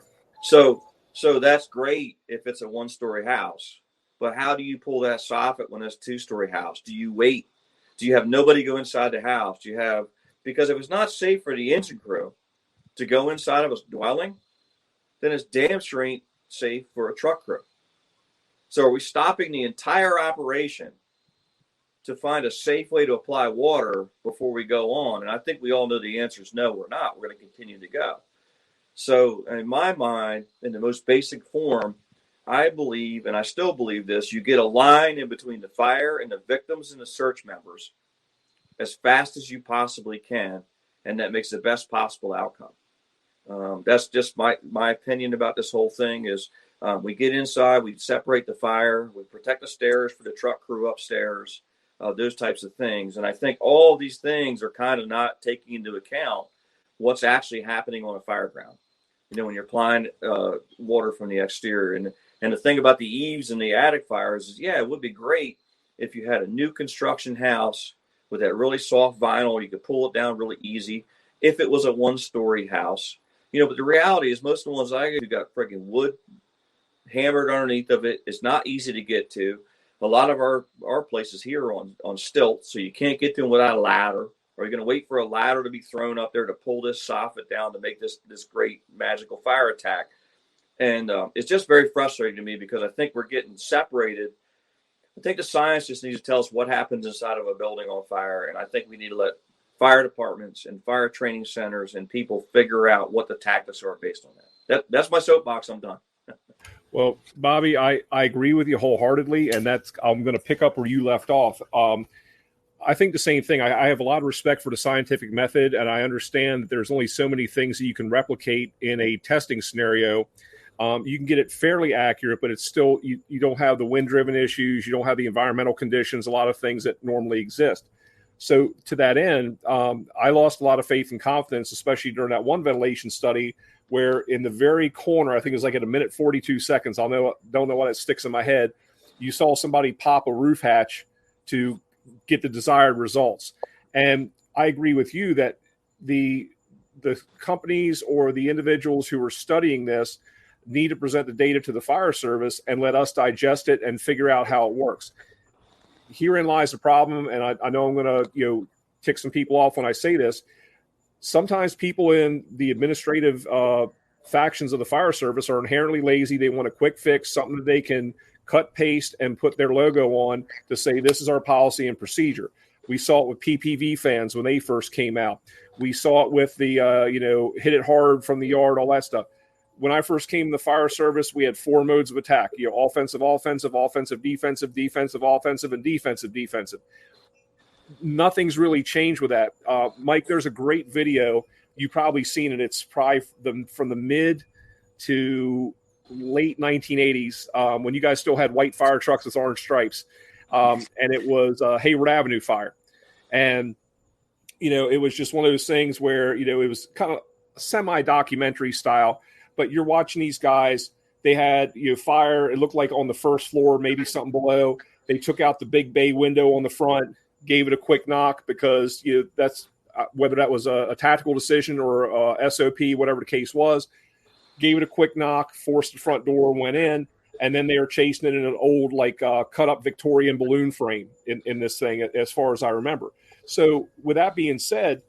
[SPEAKER 4] Yeah. So that's great if it's a 1-story house, but how do you pull that soffit when it's a 2-story house? Do you wait? Do you have nobody go inside the house? Because if it's not safe for the engine crew to go inside of a dwelling, then it's damn sure ain't safe for a truck crew. So are we stopping the entire operation to find a safe way to apply water before we go on? And I think we all know the answer is no, we're not. We're going to continue to go. So in my mind, in the most basic form, I believe, and I still believe this, you get a line in between the fire and the victims and the search members as fast as you possibly can, and that makes the best possible outcome. That's just my opinion about this whole thing is we get inside, we separate the fire, we protect the stairs for the truck crew upstairs, those types of things. And I think all of these things are kind of not taking into account what's actually happening on a fire ground. When you're applying water from the exterior. And the thing about the eaves and the attic fires is, yeah, it would be great if you had a new construction house with that really soft vinyl. You could pull it down really easy if it was a 1-story house. But the reality is most of the ones I get, you got freaking wood hammered underneath of it. It's not easy to get to. A lot of our places here are on stilts, so you can't get to them without a ladder. Or you're going to wait for a ladder to be thrown up there to pull this soffit down to make this great magical fire attack. And it's just very frustrating to me because I think we're getting separated. I think the science just needs to tell us what happens inside of a building on fire. And I think we need to let fire departments and fire training centers and people figure out what the tactics are based on that. That's my soapbox. I'm done.
[SPEAKER 3] Well, Bobby, I agree with you wholeheartedly, and I'm going to pick up where you left off. I think the same thing. I have a lot of respect for the scientific method, and I understand that there's only so many things that you can replicate in a testing scenario. You can get it fairly accurate, but it's still, you don't have the wind-driven issues. You don't have the environmental conditions, a lot of things that normally exist. So to that end, I lost a lot of faith and confidence, especially during that one ventilation study where in the very corner, I think it was like at 1:42 seconds, don't know why that sticks in my head, you saw somebody pop a roof hatch to get the desired results. And I agree with you that the companies or the individuals who are studying this need to present the data to the fire service and let us digest it and figure out how it works. Herein lies the problem, and I know I'm going to tick some people off when I say this. Sometimes people in the administrative factions of the fire service are inherently lazy. They want a quick fix, something that they can cut, paste, and put their logo on to say this is our policy and procedure. We saw it with PPV fans when they first came out. We saw it with the hit it hard from the yard, all that stuff. when I first came to the fire service, we had 4 modes of attack, offensive, offensive, offensive, defensive, defensive, offensive, and defensive, defensive. Nothing's really changed with that. Mike, there's a great video. You've probably seen it. It's probably from the mid to late 1980s when you guys still had white fire trucks with orange stripes. And it was Hayward Avenue fire. And, it was just one of those things where, it was kind of semi-documentary style, but you're watching these guys. They had, fire. It looked like on the first floor, maybe something below. They took out the big bay window on the front, gave it a quick knock because that's whether that was a tactical decision or a SOP, whatever the case was, gave it a quick knock, forced the front door, went in, and then they were chasing it in an old cut up Victorian balloon frame in this thing, as far as I remember. So with that being said,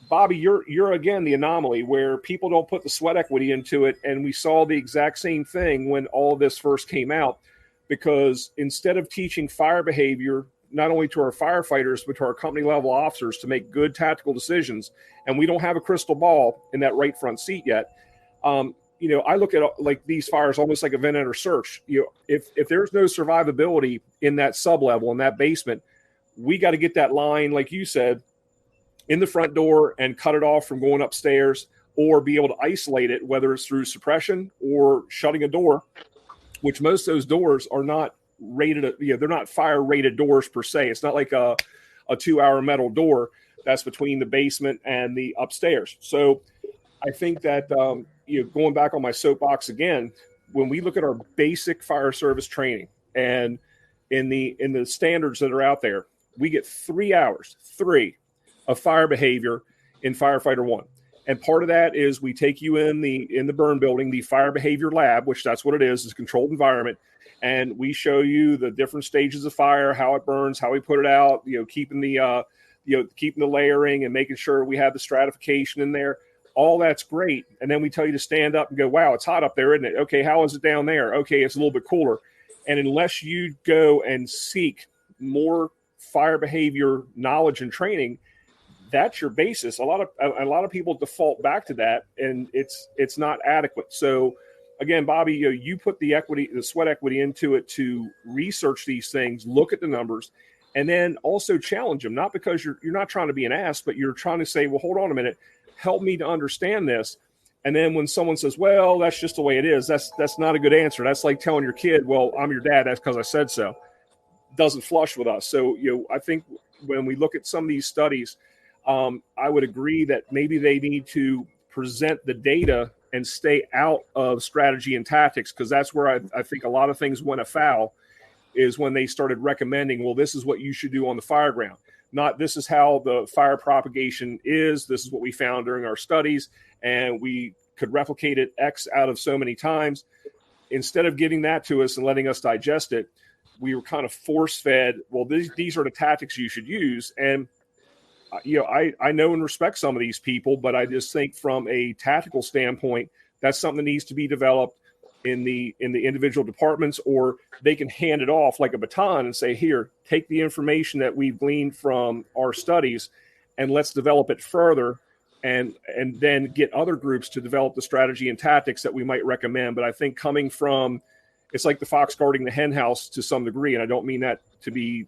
[SPEAKER 3] Bobby, you're again the anomaly where people don't put the sweat equity into it, and we saw the exact same thing when all this first came out, because instead of teaching fire behavior not only to our firefighters but to our company level officers to make good tactical decisions, and we don't have a crystal ball in that right front seat yet. I look at these fires almost like a vent under search. If there's no survivability in that sub level, in that basement, we got to get that line, like you said, in the front door and cut it off from going upstairs, or be able to isolate it, whether it's through suppression or shutting a door, which most of those doors are not rated. They're not fire rated doors per se. It's not like a 2-hour metal door that's between the basement and the upstairs. So I think that, going back on my soapbox again, when we look at our basic fire service training and in the standards that are out there, we get 3 hours of fire behavior in Firefighter 1. And part of that is we take you in the burn building, the fire behavior lab, which that's what it is a controlled environment. And we show you the different stages of fire, how it burns, how we put it out, keeping the layering and making sure we have the stratification in there. All that's great. And then we tell you to stand up and go, wow, it's hot up there, isn't it? Okay, how is it down there? Okay, it's a little bit cooler. And unless you go and seek more fire behavior knowledge and training, that's your basis. A lot of people default back to that, and it's not adequate. So again, Bobby, you put the sweat equity into it to research these things, look at the numbers, and then also challenge them. Not because you're not trying to be an ass, but you're trying to say, well, hold on a minute, help me to understand this. And then when someone says, well, that's just the way it is, that's not a good answer. That's like telling your kid, well, I'm your dad, that's because I said so. Doesn't flush with us. So I think when we look at some of these studies, I would agree that maybe they need to present the data and stay out of strategy and tactics, because that's where I think a lot of things went afoul, is when they started recommending, well, this is what you should do on the fire ground. Not this is how the fire propagation is. This is what we found during our studies, and we could replicate it X out of so many times. Instead of giving that to us and letting us digest it, we were kind of force-fed, well, these are the tactics you should use. And I know and respect some of these people, but I just think from a tactical standpoint, that's something that needs to be developed in the individual departments, or they can hand it off like a baton and say, here, take the information that we've gleaned from our studies and let's develop it further, and then get other groups to develop the strategy and tactics that we might recommend. But I think coming from, it's like the fox guarding the hen house to some degree, and I don't mean that to be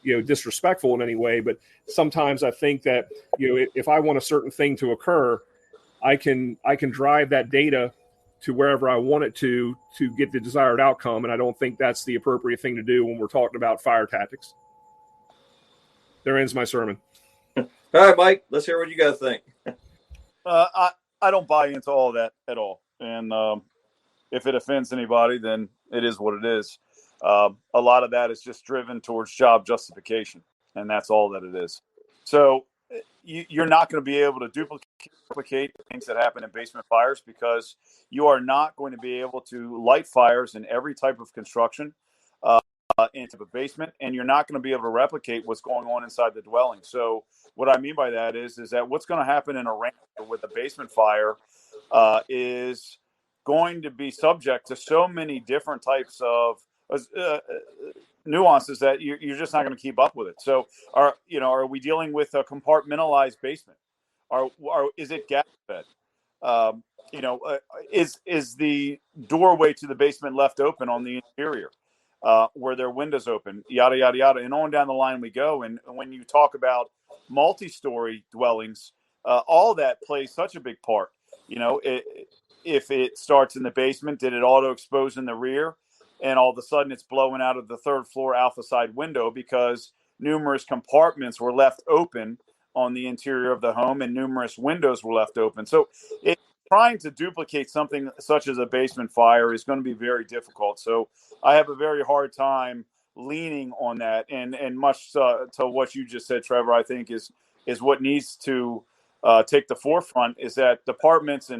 [SPEAKER 3] disrespectful in any way, but sometimes I think that if I want a certain thing to occur, I can drive that data to wherever I want it to get the desired outcome, and I don't think that's the appropriate thing to do when we're talking about fire tactics. There ends my sermon.
[SPEAKER 4] All right, Mike, let's hear what you guys think.
[SPEAKER 2] I don't buy into all that at all, and if it offends anybody, then it is what it is. A lot of that is just driven towards job justification, and that's all that it is. So you're not going to be able to duplicate things that happen in basement fires, because you are not going to be able to light fires in every type of construction into the basement, and you're not going to be able to replicate what's going on inside the dwelling. So what I mean by that is that what's going to happen in a ranch with a basement fire is going to be subject to so many different types of nuances that you're just not going to keep up with it. So are we dealing with a compartmentalized basement? Is it gas fed? um, is the doorway to the basement left open on the interior? Where their windows open, yada, yada, yada. And on down the line we go. And when you talk about multi-story dwellings, all that plays such a big part. If it starts in the basement, did it auto expose in the rear? And all of a sudden it's blowing out of the third floor alpha side window because numerous compartments were left open on the interior of the home and numerous windows were left open. So trying to duplicate something such as a basement fire is going to be very difficult. So I have a very hard time leaning on that. And much to what you just said, Trevor, I think is what needs to take the forefront is that departments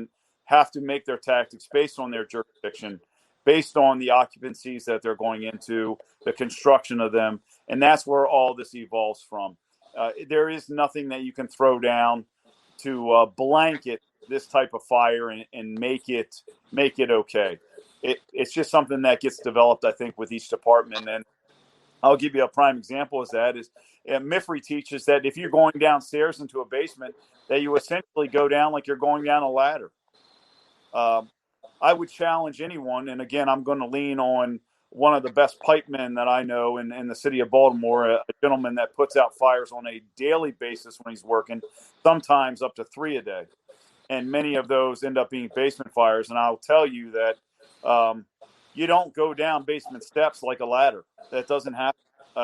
[SPEAKER 2] have to make their tactics based on their jurisdiction, based on the occupancies that they're going into, the construction of them. And that's where all this evolves from. There is nothing that you can throw down to blanket this type of fire and make it okay. It's just something that gets developed, I think, with each department. And I'll give you a prime example is MIFRE teaches that if you're going downstairs into a basement, that you essentially go down like you're going down a ladder. I would challenge anyone, and again, I'm going to lean on one of the best pipemen that I know in the city of Baltimore, a gentleman that puts out fires on a daily basis when he's working, sometimes up to 3 a day. And many of those end up being basement fires. And I'll tell you that you don't go down basement steps like a ladder. That doesn't happen.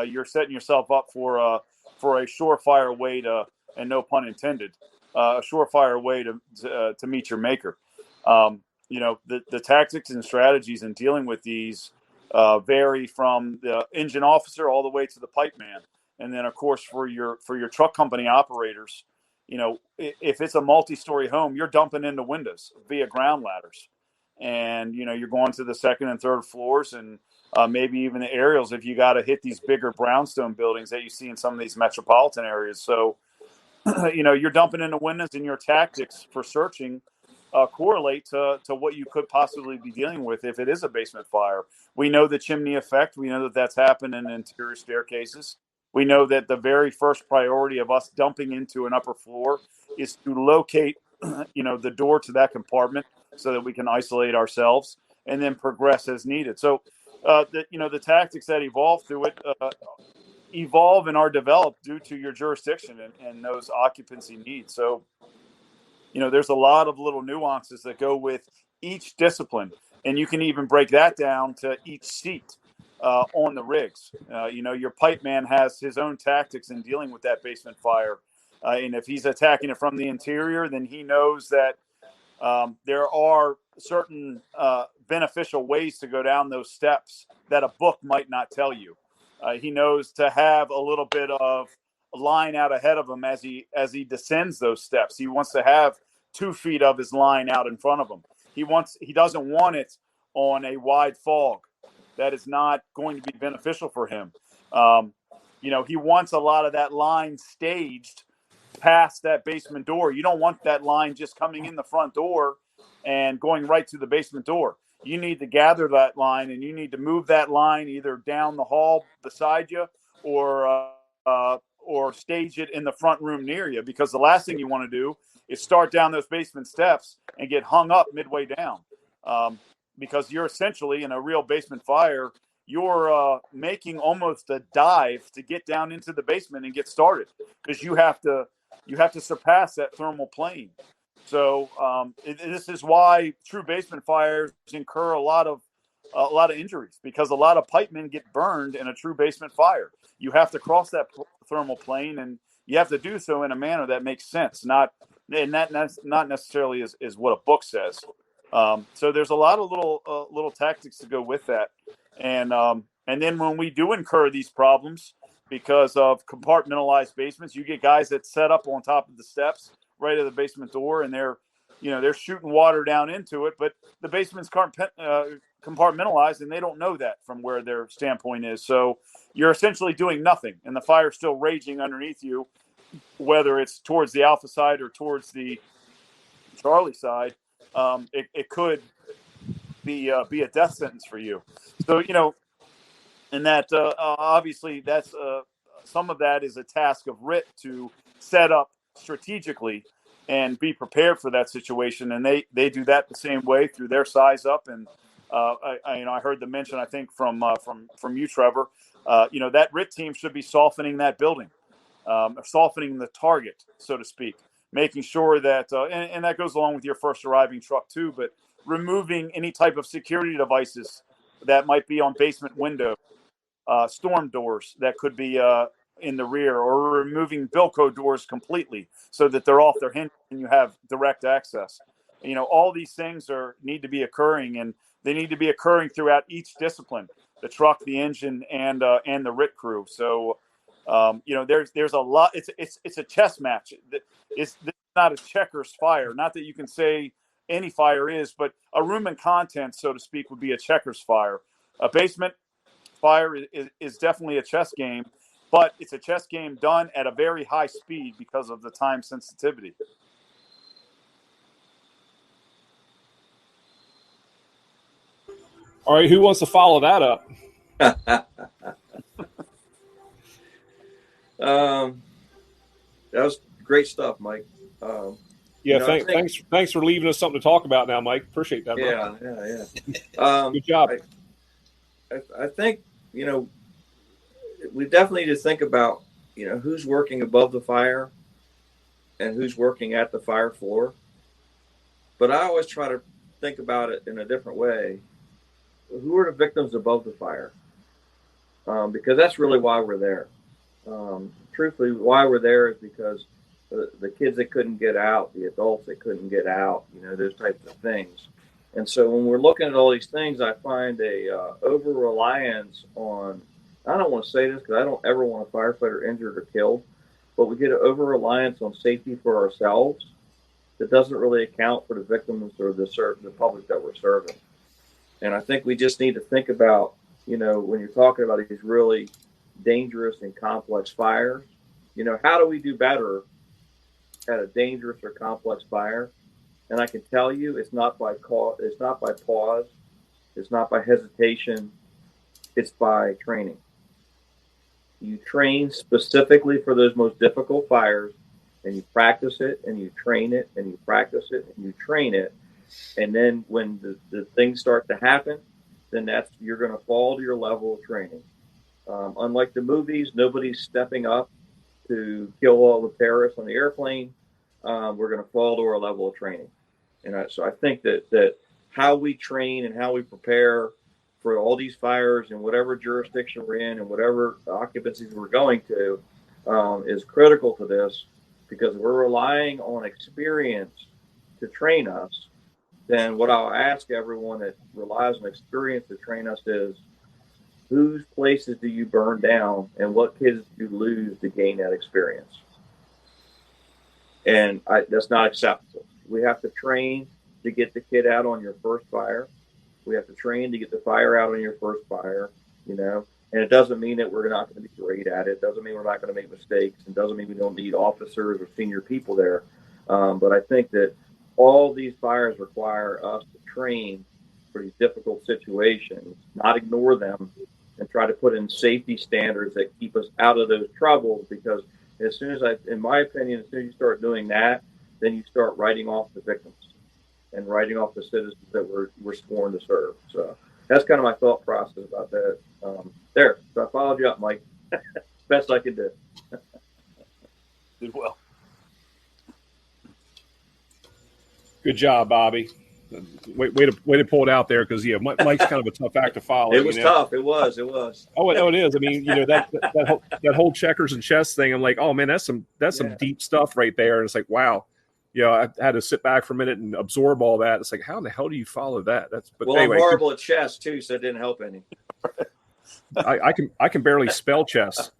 [SPEAKER 2] You're setting yourself up for a surefire way to, and no pun intended, a surefire way to meet your maker. The tactics and strategies in dealing with these vary from the engine officer all the way to the pipe man. And then, of course, for your truck company operators, if it's a multi-story home, you're dumping into windows via ground ladders. And, you're going to the second and third floors and maybe even the aerials if you got to hit these bigger brownstone buildings that you see in some of these metropolitan areas. So, you're dumping into windows, and your tactics for searching correlate to what you could possibly be dealing with if it is a basement fire. We know the chimney effect. We know that that's happened in interior staircases. We know that the very first priority of us dumping into an upper floor is to locate, the door to that compartment so that we can isolate ourselves and then progress as needed. So, the tactics that evolve through it evolve and are developed due to your jurisdiction and those occupancy needs. So, there's a lot of little nuances that go with each discipline, and you can even break that down to each seat. On the rigs, your pipe man has his own tactics in dealing with that basement fire. And if he's attacking it from the interior, then he knows that there are certain beneficial ways to go down those steps that a book might not tell you. He knows to have a little bit of line out ahead of him as he descends those steps. He wants to have 2 feet of his line out in front of him. He doesn't want it on a wide fog. That is not going to be beneficial for him. He wants a lot of that line staged past that basement door. You don't want that line just coming in the front door and going right to the basement door. You need to gather that line, and you need to move that line either down the hall beside you or stage it in the front room near you, because the last thing you want to do is start down those basement steps and get hung up midway down. Because you're essentially in a real basement fire, you're making almost a dive to get down into the basement and get started, because you have to surpass that thermal plane. So this is why true basement fires incur a lot of injuries, because a lot of pipemen get burned in a true basement fire. You have to cross that thermal plane, and you have to do so in a manner that makes sense. That's not necessarily is what a book says. So there's a lot of little tactics to go with that. And then when we do incur these problems because of compartmentalized basements, you get guys that set up on top of the steps right at the basement door, and they're shooting water down into it, but the basement's compartmentalized, and they don't know that from where their standpoint is. So you're essentially doing nothing, and the fire's still raging underneath you, whether it's towards the alpha side or towards the Charlie side. It could be a death sentence for you. So, and that obviously that's some of that is a task of RIT to set up strategically and be prepared for that situation. And they do that the same way through their size up. And I heard the mention, I think from you, Trevor, that RIT team should be softening that building, softening the target, so to speak, making sure that, and that goes along with your first arriving truck too, but removing any type of security devices that might be on basement windows, storm doors that could be in the rear, or removing Bilco doors completely so that they're off their hinges and you have direct access. All these things need to be occurring, and they need to be occurring throughout each discipline: the truck, the engine, and the RIT crew. So, there's a lot. It's a chess match. It's not a checkers fire. Not that you can say any fire is, but a room and content, so to speak, would be a checkers fire. A basement fire is definitely a chess game, but it's a chess game done at a very high speed because of the time sensitivity.
[SPEAKER 3] All right, who wants to follow that up?
[SPEAKER 4] That was great stuff, Mike.
[SPEAKER 3] Thanks for leaving us something to talk about now, Mike. Appreciate that.
[SPEAKER 4] Yeah.
[SPEAKER 3] Good job.
[SPEAKER 4] I think, we definitely need to think about, who's working above the fire and who's working at the fire floor. But I always try to think about it in a different way. Who are the victims above the fire? Because that's really why we're there. Truthfully, why we're there is because the kids that couldn't get out, the adults that couldn't get out, those types of things. And so when we're looking at all these things, I find a over-reliance on, I don't want to say this because I don't ever want a firefighter injured or killed, but we get an over-reliance on safety for ourselves that doesn't really account for the victims or the public that we're serving. And I think we just need to think about, when you're talking about these really dangerous and complex fires, how do we do better at a dangerous or complex fire? And I can tell you, it's not by pause, it's not by hesitation, it's by training. You train specifically for those most difficult fires, and you practice it, and you train it, and you practice it, and you train it. And then when the things start to happen, then you're going to fall to your level of training. Unlike the movies, nobody's stepping up to kill all the terrorists on the airplane. We're going to fall to our level of training. And so I think that how we train and how we prepare for all these fires in whatever jurisdiction we're in and whatever occupancies we're going to is critical to this, because we're relying on experience to train us. Then what I'll ask everyone that relies on experience to train us is, whose places do you burn down and what kids do you lose to gain that experience? And that's not acceptable. We have to train to get the kid out on your first fire. We have to train to get the fire out on your first fire, and it doesn't mean that we're not going to be great at it. It doesn't mean we're not going to make mistakes. It doesn't mean we don't need officers or senior people there. But I think that all these fires require us to train for these difficult situations, not ignore them, and try to put in safety standards that keep us out of those troubles. Because in my opinion, as soon as you start doing that, then you start writing off the victims and writing off the citizens that we're sworn to serve. So that's kind of my thought process about that. So I followed you up, Mike. Best I could do.
[SPEAKER 2] Did well.
[SPEAKER 3] Good job, Bobby. Way to pull it out there, because Mike's kind of a tough act to follow.
[SPEAKER 4] It was tough. It was.
[SPEAKER 3] Oh, it is. I mean, that whole checkers and chess thing. I'm like, oh man, that's some deep stuff right there. And it's like, wow. I had to sit back for a minute and absorb all that. It's like, how in the hell do you follow that?
[SPEAKER 4] Anyway, I'm horrible at chess too, so it didn't help any.
[SPEAKER 3] I can barely spell chess.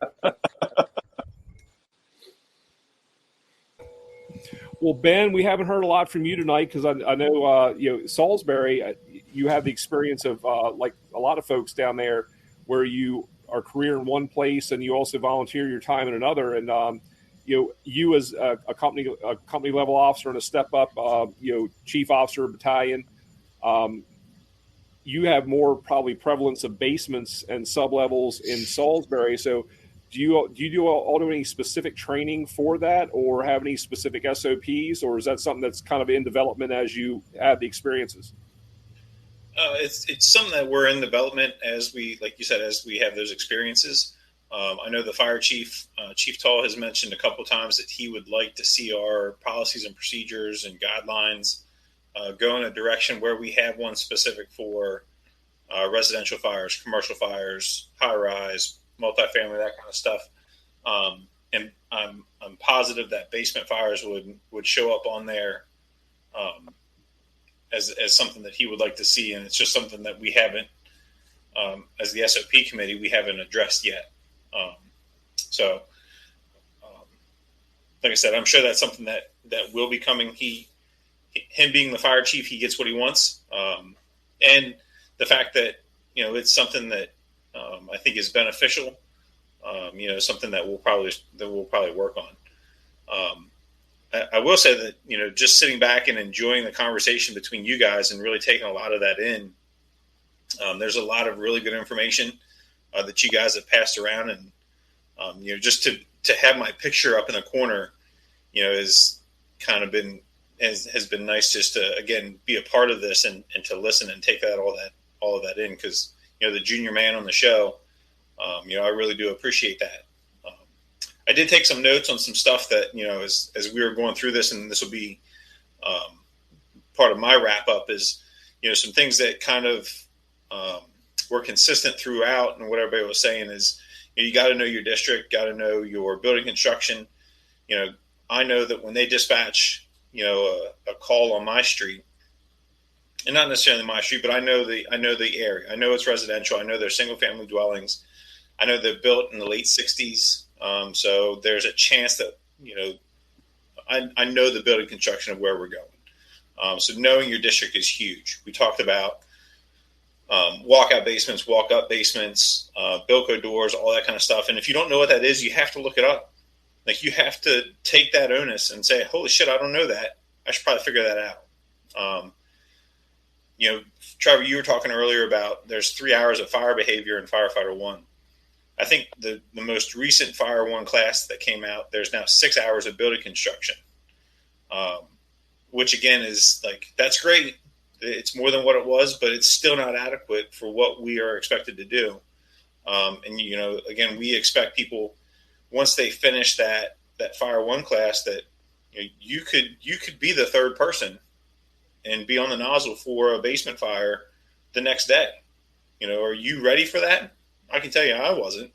[SPEAKER 3] Well, Ben, we haven't heard a lot from you tonight, because I know Salisbury. You have the experience of like a lot of folks down there, where you are career in one place and you also volunteer your time in another. And you as a company level officer and a step up, chief officer battalion, you have more probably prevalence of basements and sub levels in Salisbury. So do you do all do any specific training for that, or have any specific SOPs, or is that something that's kind of in development as you have the experiences?
[SPEAKER 1] It's something that we're in development as we, like you said, as we have those experiences. I know the fire chief, Chief Tall, has mentioned a couple of times that he would like to see our policies and procedures and guidelines go in a direction where we have one specific for residential fires, commercial fires, high rise, multifamily, that kind of stuff. And I'm positive that basement fires would show up on there as something that he would like to see, and it's just something that we haven't, as the SOP committee, we haven't addressed yet. Like I said, I'm sure that's something that will be coming. Him being the fire chief, he gets what he wants, and the fact that it's something that I think is beneficial. Something that we'll probably work on. I will say that just sitting back and enjoying the conversation between you guys and really taking a lot of that in. There's a lot of really good information that you guys have passed around, and just to have my picture up in the corner, has kind of been has been nice just to again be a part of this and to listen and take all of that in, because the junior man on the show, I really do appreciate that. I did take some notes on some stuff that as we were going through this, and this will be part of my wrap up, is some things that kind of were consistent throughout, and what everybody was saying is you got to know your district, got to know your building construction. I know that when they dispatch a call on my street, and not necessarily my street, but I know the area. I know it's residential. I know they're single family dwellings. I know they're built in the late 60s. So there's a chance that, I know the building construction of where we're going. So knowing your district is huge. We talked about walkout basements, walk-up basements, Bilco doors, all that kind of stuff. And if you don't know what that is, you have to look it up. Like, you have to take that onus and say, holy shit, I don't know that. I should probably figure that out. Trevor, you were talking earlier about there's 3 hours of fire behavior in Firefighter 1. I think the most recent Fire 1 class that came out, there's now 6 hours of building construction, which again is like, that's great. It's more than what it was, but it's still not adequate for what we are expected to do. And again, we expect people, once they finish that Fire 1 class, that you could be the third person and be on the nozzle for a basement fire the next day. Are you ready for that? I can tell you I wasn't.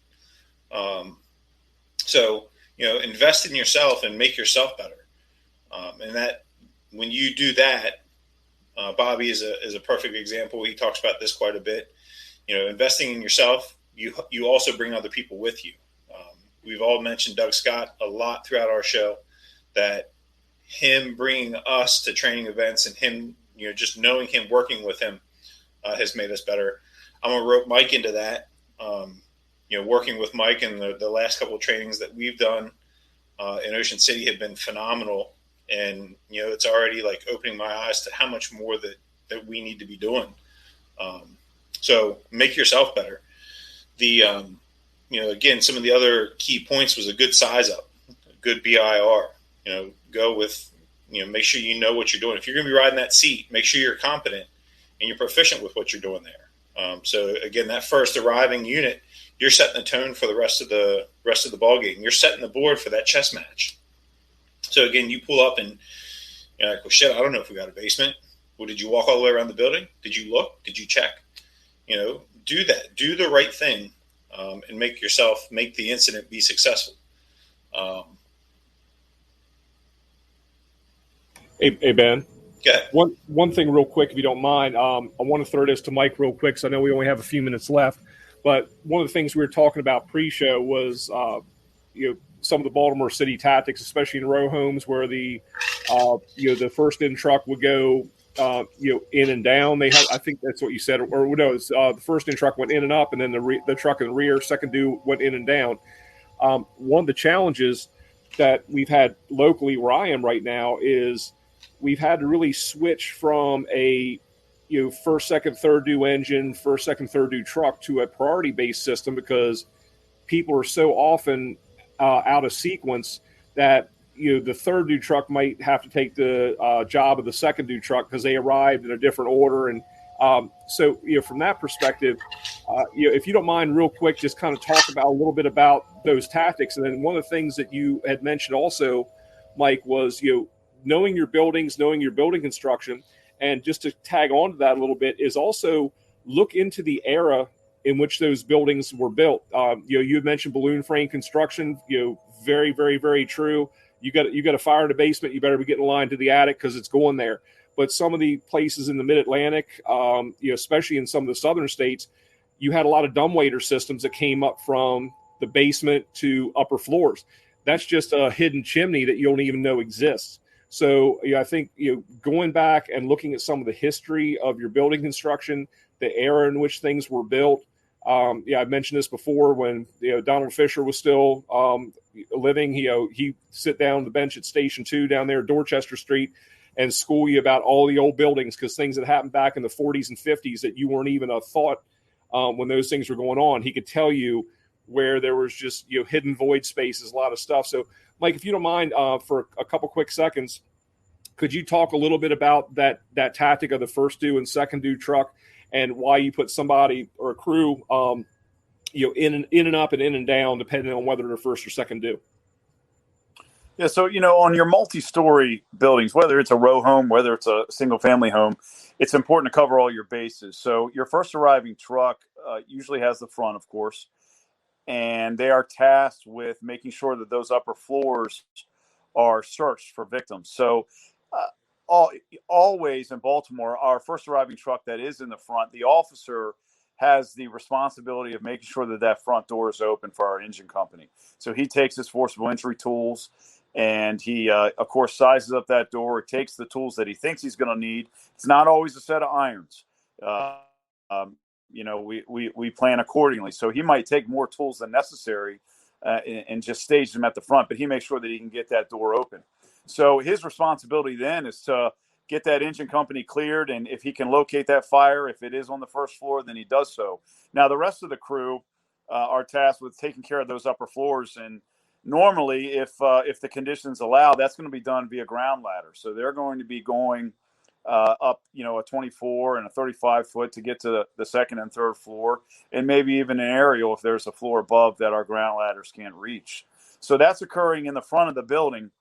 [SPEAKER 1] So invest in yourself and make yourself better. And that when you do that, Bobby is a perfect example. He talks about this quite a bit. Investing in yourself, you also bring other people with you. We've all mentioned Doug Scott a lot throughout our show, that him bringing us to training events and him, just knowing him, working with him, has made us better. I'm going to rope Mike into that. Working with Mike and the last couple of trainings that we've done in Ocean City have been phenomenal. And, it's already like opening my eyes to how much more that we need to be doing. So make yourself better. Again, some of the other key points was a good size up, a good BIR, go with, make sure you know what you're doing. If you're going to be riding that seat, make sure you're competent and you're proficient with what you're doing there. So again, that first arriving unit, you're setting the tone for the rest of the ball game. You're setting the board for that chess match. So again, you pull up and you're like, well, shit, I don't know if we got a basement. Well, did you walk all the way around the building? Did you look? Did you check? Do that. Do the right thing, and make the incident be successful.
[SPEAKER 3] Hey, Ben.
[SPEAKER 1] Okay.
[SPEAKER 3] One thing real quick, if you don't mind, I want to throw this to Mike real quick, because I know we only have a few minutes left. But one of the things we were talking about pre-show was, some of the Baltimore City tactics, especially in row homes, where the first in truck would go, in and down. I think that's what you said, or no, the first in truck went in and up, and then the truck in the rear, second due, went in and down. One of the challenges that we've had locally where I am right now is we've had to really switch from a first, second, third due engine, first, second, third due truck to a priority based system, because people are so often out of sequence that the third due truck might have to take the job of the second due truck because they arrived in a different order. And so from that perspective, if you don't mind, real quick, just kind of talk about a little bit about those tactics. And then one of the things that you had mentioned also, Mike, was knowing your buildings, knowing your building construction, and just to tag on to that a little bit is also look into the era in which those buildings were built. You had mentioned balloon frame construction. Very, very, very true. You got a fire in the basement, you better be getting a line to the attic because it's going there. But some of the places in the Mid-Atlantic, especially in some of the southern states, you had a lot of dumbwaiter systems that came up from the basement to upper floors. That's just a hidden chimney that you don't even know exists. So I think going back and looking at some of the history of your building construction, the era in which things were built. I've mentioned this before when Donald Fisher was still living. He'd sit down the bench at Station 2 down there at Dorchester Street and school you about all the old buildings because things that happened back in the 40s and 50s that you weren't even a thought when those things were going on. He could tell you where there was just hidden void spaces, a lot of stuff. So, Mike, if you don't mind, for a couple quick seconds, could you talk a little bit about that tactic of the first due and second due truck and why you put somebody or a crew, in and up and in and down, depending on whether they're first or second due?
[SPEAKER 2] Yeah, so, on your multi-story buildings, whether it's a row home, whether it's a single-family home, it's important to cover all your bases. So your first arriving truck usually has the front, of course, and they are tasked with making sure that those upper floors are searched for victims. So always in Baltimore, our first arriving truck that is in the front, the officer has the responsibility of making sure that front door is open for our engine company. So he takes his forcible entry tools and he, of course, sizes up that door. He takes the tools that he thinks he's going to need. It's not always a set of irons. We plan accordingly. So he might take more tools than necessary and just stage them at the front, but he makes sure that he can get that door open. So his responsibility then is to get that engine company cleared, and if he can locate that fire, if it is on the first floor, then he does so. Now, the rest of the crew are tasked with taking care of those upper floors, and normally, if the conditions allow, that's going to be done via ground ladder. So they're going to be going up, a 24 and a 35 foot to get to the second and third floor, and maybe even an aerial if there's a floor above that our ground ladders can't reach. So that's occurring in the front of the building,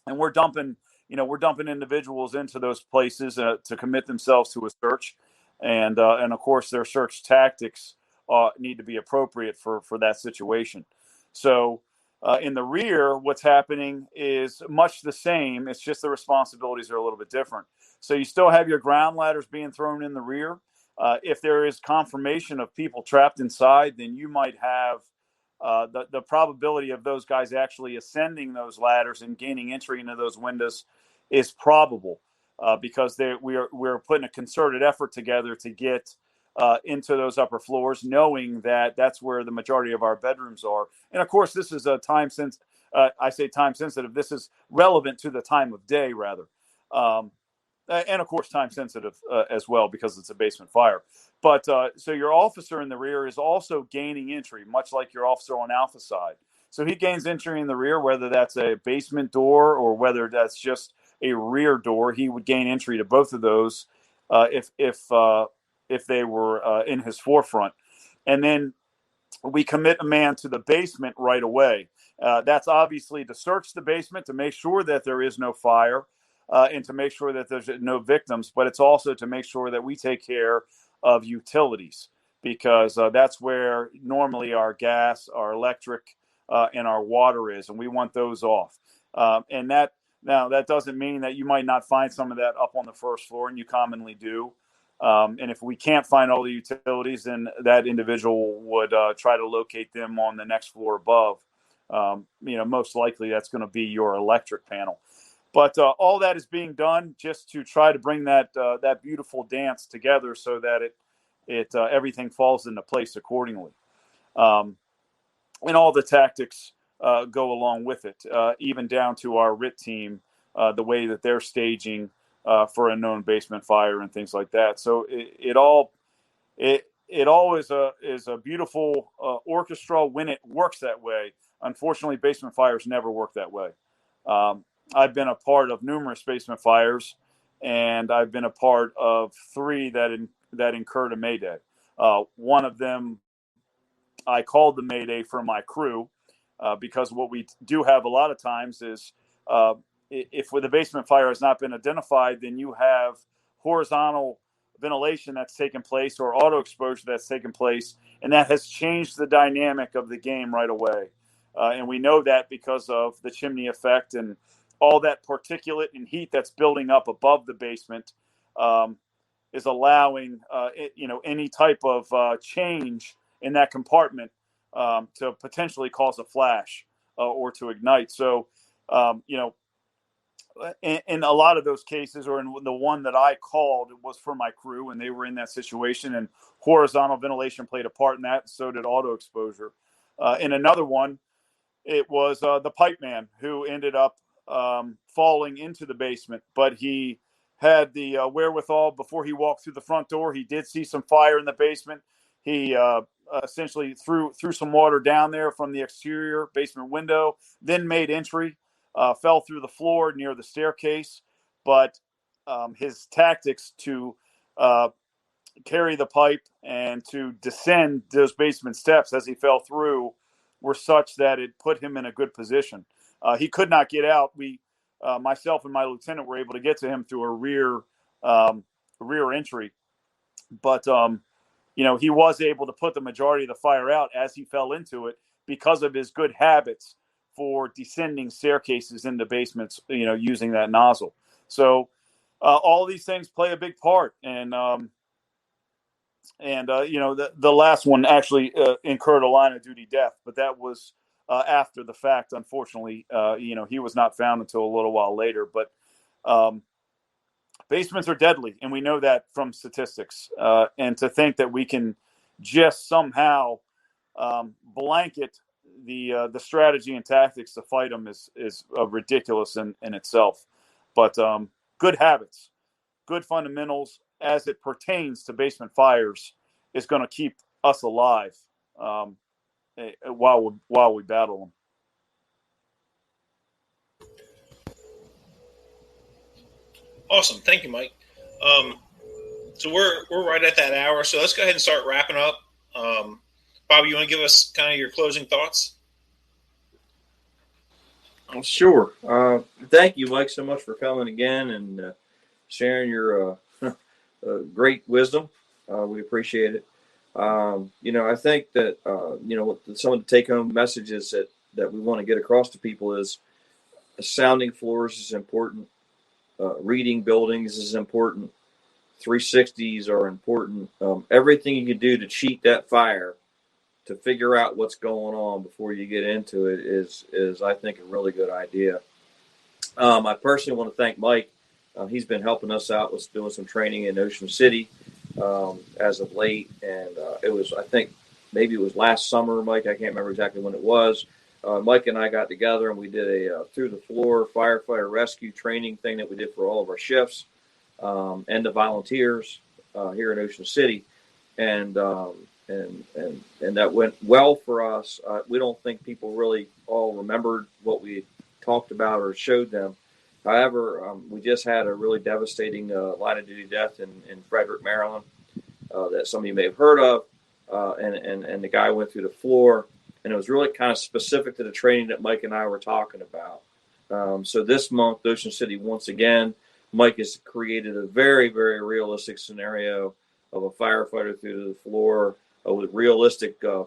[SPEAKER 2] and we're dumping individuals into those places to commit themselves to a search, and of course their search tactics need to be appropriate for that situation. So in the rear, what's happening is much the same. It's just the responsibilities are a little bit different. So you still have your ground ladders being thrown in the rear. If there is confirmation of people trapped inside, then you might have the probability of those guys actually ascending those ladders and gaining entry into those windows is probable because we're putting a concerted effort together to get into those upper floors, knowing that that's where the majority of our bedrooms are. And of course, this is a time sensitive. I say time sensitive. This is relevant to the time of day, rather. And of course, time sensitive as well because it's a basement fire. But so your officer in the rear is also gaining entry, much like your officer on alpha side. So he gains entry in the rear, whether that's a basement door or whether that's just a rear door. He would gain entry to both of those if they were in his forefront. And then we commit a man to the basement right away. That's obviously to search the basement to make sure that there is no fire. And to make sure that there's no victims, but it's also to make sure that we take care of utilities because that's where normally our gas, our electric, and our water is, and we want those off. And that doesn't mean that you might not find some of that up on the first floor, and you commonly do. And if we can't find all the utilities, then that individual would try to locate them on the next floor above. Most likely that's going to be your electric panel. But all that is being done just to try to bring that beautiful dance together so that it everything falls into place accordingly. And all the tactics go along with it, even down to our RIT team, the way that they're staging for a known basement fire and things like that. So it all it always is a beautiful orchestra when it works that way. Unfortunately, basement fires never work that way. I've been a part of numerous basement fires, and I've been a part of 3 that incurred a mayday. One of them, I called the mayday for my crew because what we do have a lot of times is if the basement fire has not been identified, then you have horizontal ventilation that's taken place or auto exposure that's taken place, and that has changed the dynamic of the game right away. And we know that because of the chimney effect and all that particulate and heat that's building up above the basement is allowing any type of change in that compartment to potentially cause a flash or to ignite. So, in a lot of those cases, or in the one that I called, it was for my crew, and they were in that situation, and horizontal ventilation played a part in that. So did auto exposure. In another one, it was the pipe man who ended up falling into the basement, but he had the wherewithal before he walked through the front door. He did see some fire in the basement. He essentially threw some water down there from the exterior basement window, then made entry, fell through the floor near the staircase. But his tactics to carry the pipe and to descend those basement steps as he fell through were such that it put him in a good position. He could not get out. Myself and my lieutenant were able to get to him through a rear entry, but he was able to put the majority of the fire out as he fell into it because of his good habits for descending staircases into basements, using that nozzle. So all these things play a big part. And the last one actually incurred a line of duty death, but that was after the fact. Unfortunately, he was not found until a little while later. But basements are deadly, and we know that from statistics. And to think that we can just somehow blanket the strategy and tactics to fight them is ridiculous in itself. But good habits, good fundamentals as it pertains to basement fires is going to keep us alive while we battle them.
[SPEAKER 1] Awesome. Thank you, Mike. So we're right at that hour. So let's go ahead and start wrapping up. Bob, you want to give us kind of your closing thoughts?
[SPEAKER 4] Sure. Thank you, Mike, so much for coming again and sharing your great wisdom. We appreciate it. I think that, some of the take-home messages that we want to get across to people is sounding floors is important. Reading buildings is important. 360s are important. Everything you can do to cheat that fire, to figure out what's going on before you get into it is I think, a really good idea. I personally want to thank Mike. He's been helping us out with doing some training in Ocean City as of late. And it was, I think, maybe it was last summer, Mike. I can't remember exactly when it was. Mike and I got together and we did a through-the-floor firefighter rescue training thing that we did for all of our shifts and the volunteers here in Ocean City. And that went well for us. We don't think people really all remembered what we talked about or showed them. However, we just had a really devastating line of duty death in Frederick, Maryland, that some of you may have heard of. And the guy went through the floor, and it was really kind of specific to the training that Mike and I were talking about. So this month, Ocean City, once again, Mike has created a very, very realistic scenario of a firefighter through the floor with realistic the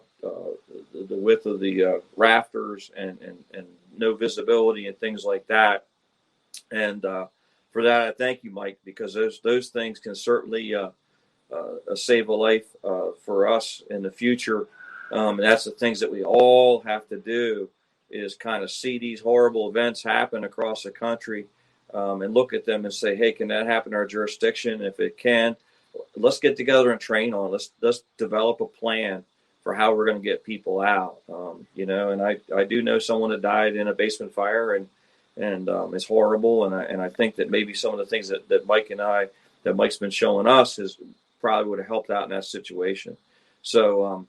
[SPEAKER 4] width of the rafters and no visibility and things like that. And for that, I thank you, Mike, because those things can certainly save a life for us in the future. And that's the things that we all have to do, is kind of see these horrible events happen across the country and look at them and say, hey, can that happen in our jurisdiction? If it can, let's get together and train on it. Let's develop a plan for how we're going to get people out. And I do know someone that died in a basement fire, and it's horrible. And I think that maybe some of the things that Mike's been showing us is probably would have helped out in that situation. So,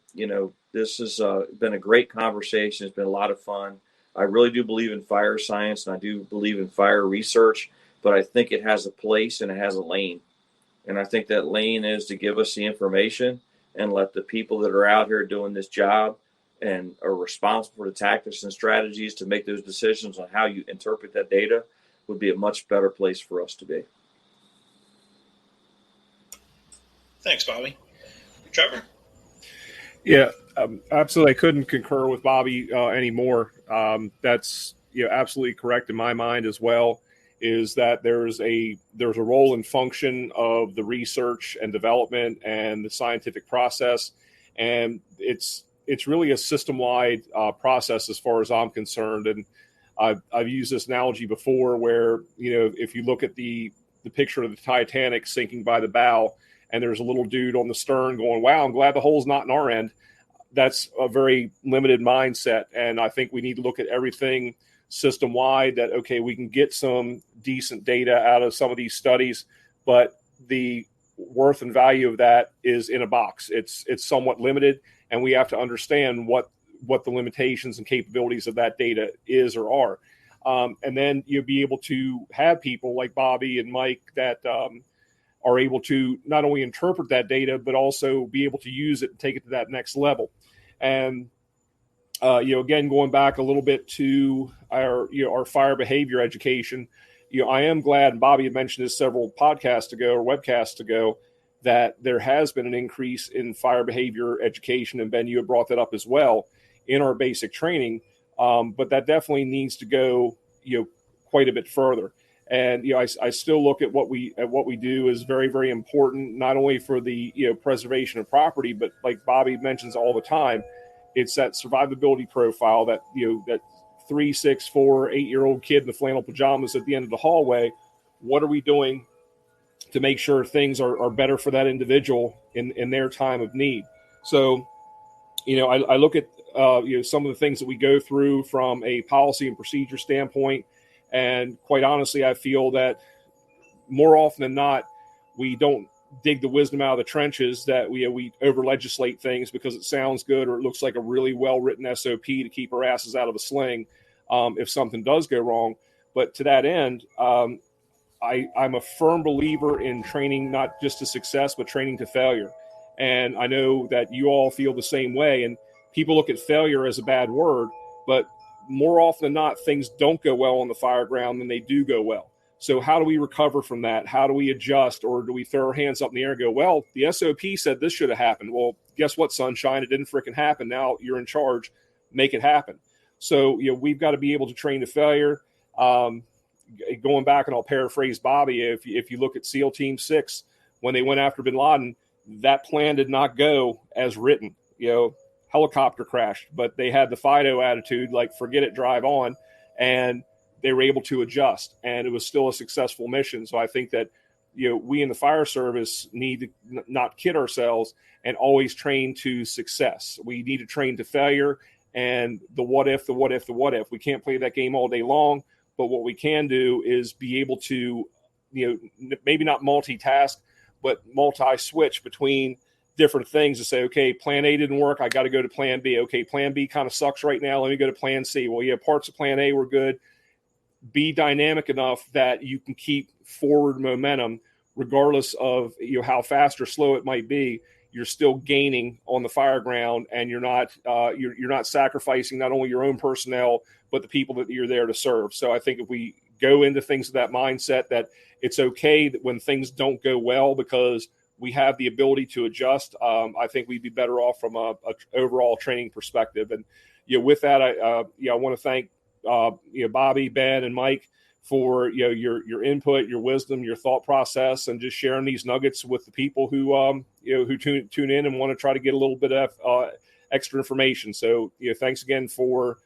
[SPEAKER 4] this has been a great conversation. It's been a lot of fun. I really do believe in fire science, and I do believe in fire research, but I think it has a place and it has a lane. And I think that lane is to give us the information and let the people that are out here doing this job and are responsible for the tactics and strategies to make those decisions on how you interpret that data would be a much better place for us to be.
[SPEAKER 1] Thanks, Bobby. Trevor?
[SPEAKER 3] Yeah, absolutely. I couldn't concur with Bobby anymore. That's absolutely correct in my mind as well. Is that there's a role and function of the research and development and the scientific process, and it's really a system-wide process as far as I'm concerned. And I've used this analogy before, where if you look at the picture of the Titanic sinking by the bow, and there's a little dude on the stern going, "Wow, I'm glad the hole's not in our end." That's a very limited mindset, and I think we need to look at everything system-wide. That okay, we can get some decent data out of some of these studies, but the worth and value of that is in a box. It's somewhat limited, and we have to understand what the limitations and capabilities of that data is or are. And then you'll be able to have people like Bobby and Mike that are able to not only interpret that data, but also be able to use it and take it to that next level. And again, going back a little bit to our fire behavior education, I am glad, and Bobby had mentioned this several podcasts ago or webcasts ago, that there has been an increase in fire behavior education, and Ben, you had brought that up as well in our basic training. But that definitely needs to go, quite a bit further. And I still look at what we do as very, very important, not only for the preservation of property, but like Bobby mentions all the time, it's that survivability profile that that 3, 6, 4, 8-year-old kid in the flannel pajamas at the end of the hallway. What are we doing to make sure things are better for that individual in their time of need? So, I look at some of the things that we go through from a policy and procedure standpoint. And quite honestly, I feel that more often than not, we don't dig the wisdom out of the trenches, that we over legislate things because it sounds good or it looks like a really well-written SOP to keep our asses out of a sling if something does go wrong. But to that end, I'm a firm believer in training, not just to success, but training to failure. And I know that you all feel the same way. And people look at failure as a bad word, but more often than not, things don't go well on the fire ground than they do go well. So how do we recover from that? How do we adjust? Or do we throw our hands up in the air and go, well, the SOP said this should have happened. Well, guess what, sunshine? It didn't freaking happen. Now you're in charge. Make it happen. So, we've got to be able to train to failure. Going back, and I'll paraphrase Bobby, if you look at SEAL Team 6, when they went after bin Laden, that plan did not go as written. Helicopter crashed, but they had the Fido attitude, like forget it, drive on, and they were able to adjust, and it was still a successful mission. So I think that we in the fire service need to not kid ourselves and always train to success. We need to train to failure and the what if. We can't play that game all day long, but what we can do is be able to maybe not multitask, but multi-switch between different things to say, okay, plan A didn't work, I got to go to plan B. Okay, plan B kind of sucks right now, let me go to plan C. Well, parts of plan A were good. Be dynamic enough that you can keep forward momentum regardless of how fast or slow it might be. You're still gaining on the fire ground, and you're not sacrificing not only your own personnel but the people that you're there to serve. So I think if we go into things with that mindset, that it's okay that when things don't go well, because we have the ability to adjust, I think we'd be better off from a overall training perspective. And with that, I want to thank Bobby, Ben, and Mike for your input, your wisdom, your thought process, and just sharing these nuggets with the people who tune in and want to try to get a little bit of extra information. So thanks again for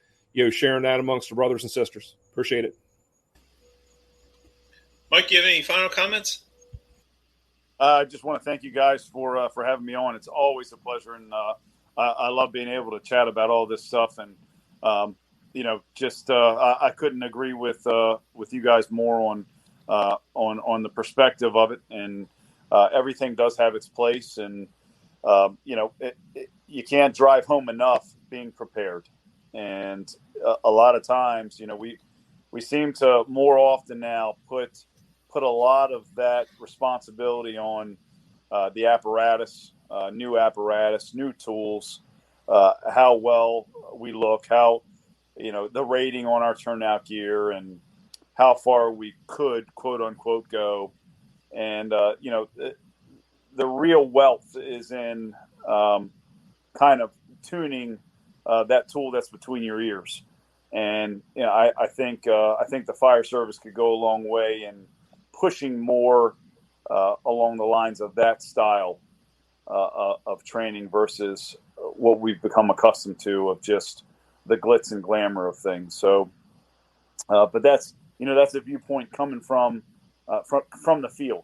[SPEAKER 3] sharing that amongst the brothers and sisters. Appreciate it.
[SPEAKER 1] Mike, you have any final comments?
[SPEAKER 2] I just want to thank you guys for having me on. It's always a pleasure, and I love being able to chat about all this stuff. And I couldn't agree with you guys more on the perspective of it. And everything does have its place, and you can't drive home enough being prepared. And a lot of times, we seem to more often now put a lot of that responsibility on the apparatus, new tools, how well we look, how, the rating on our turnout gear, and how far we could, quote unquote, go. And, the real wealth is in kind of tuning that tool that's between your ears. And I think the fire service could go a long way in pushing more along the lines of that style of training versus what we've become accustomed to of just the glitz and glamour of things. So, but that's a viewpoint coming from the field,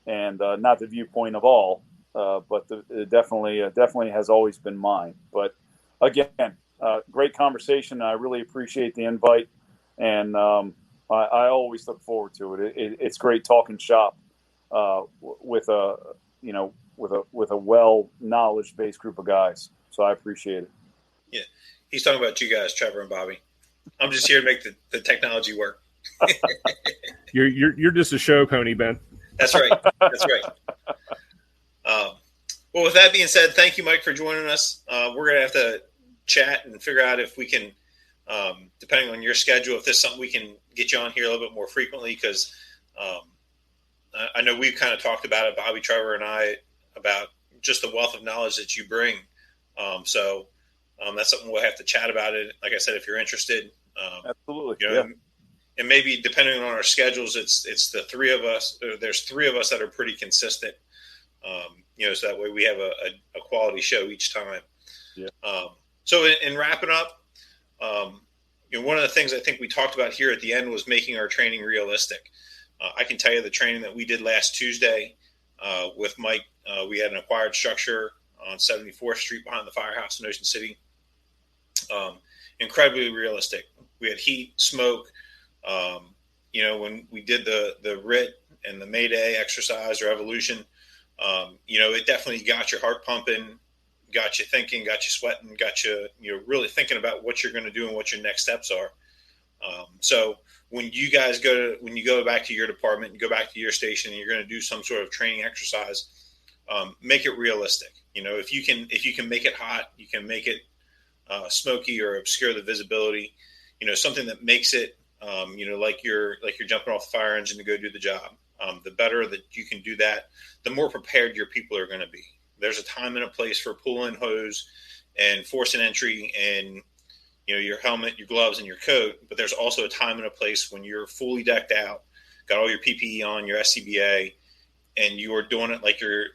[SPEAKER 2] and not the viewpoint of all, but it definitely has always been mine. But again, great conversation. I really appreciate the invite, and I always look forward to it. It's great talking shop with a well knowledge based group of guys. So I appreciate it.
[SPEAKER 1] Yeah, he's talking about you guys, Trevor and Bobby. I'm just here to make the technology work.
[SPEAKER 3] You're just a show pony, Ben.
[SPEAKER 1] That's right. That's right. Well, with that being said, thank you, Mike, for joining us. We're going to have to chat and figure out if we can, depending on your schedule, if there's something we can get you on here a little bit more frequently, because I know we've kind of talked about it, Bobby, Trevor, and I, about just the wealth of knowledge that you bring. So that's something we'll have to chat about it. Like I said, if you're interested.
[SPEAKER 2] Absolutely.
[SPEAKER 1] Yeah. And maybe depending on our schedules, it's the three of us. There's three of us that are pretty consistent. So that way we have a quality show each time.
[SPEAKER 2] Yeah.
[SPEAKER 1] So in wrapping up, one of the things I think we talked about here at the end was making our training realistic. I can tell you the training that we did last Tuesday with Mike, we had an acquired structure on 74th Street behind the firehouse in Ocean City. Incredibly realistic. We had heat, smoke. When we did the RIT and the Mayday exercise or evolution, it definitely got your heart pumping, got you thinking, got you sweating, got you, really thinking about what you're going to do and what your next steps are. So when you guys go back to your department and go back to your station and you're going to do some sort of training exercise, make it realistic. If you can make it hot, you can make it smoky or obscure the visibility, something that makes it, like you're jumping off the fire engine to go do the job. The better that you can do that, the more prepared your people are going to be. There's a time and a place for pull and hose and force and entry and, your helmet, your gloves, and your coat. But there's also a time and a place when you're fully decked out, got all your PPE on, your SCBA, and you are doing it like you're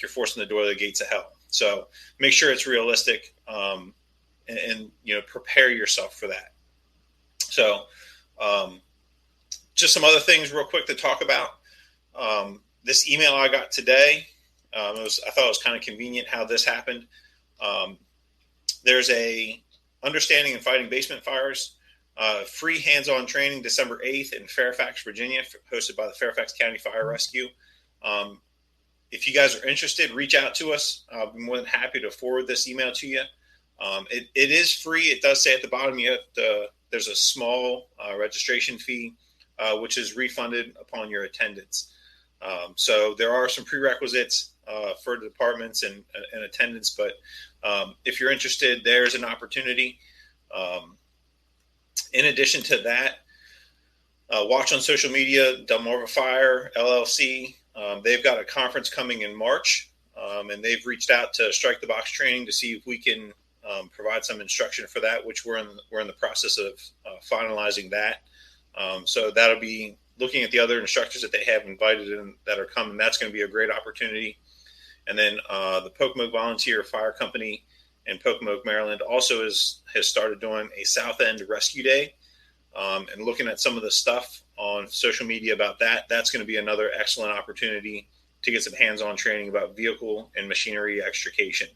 [SPEAKER 1] forcing the door to the gates of hell. So make sure it's realistic, and prepare yourself for that. So, just some other things real quick to talk about. This email I got today, I thought it was kind of convenient how this happened. There's a Understanding and Fighting Basement Fires, free hands-on training December 8th in Fairfax, Virginia, hosted by the Fairfax County Fire Rescue. If you guys are interested, reach out to us. I'll be more than happy to forward this email to you. It is free. It does say at the bottom there's a small registration fee, which is refunded upon your attendance. So there are some prerequisites for the departments and attendance, but if you're interested, there's an opportunity. In addition to that, watch on social media, Delmarva Fire, LLC. They've got a conference coming in March, and they've reached out to Strike the Box Training to see if we can provide some instruction for that, which we're in the process of finalizing that. So that'll be looking at the other instructors that they have invited in that are coming. That's going to be a great opportunity. And then the Pocomoke Volunteer Fire Company in Pocomoke, Maryland, also has started doing a South End Rescue Day, and looking at some of the stuff on social media about that. That's going to be another excellent opportunity to get some hands-on training about vehicle and machinery extrication.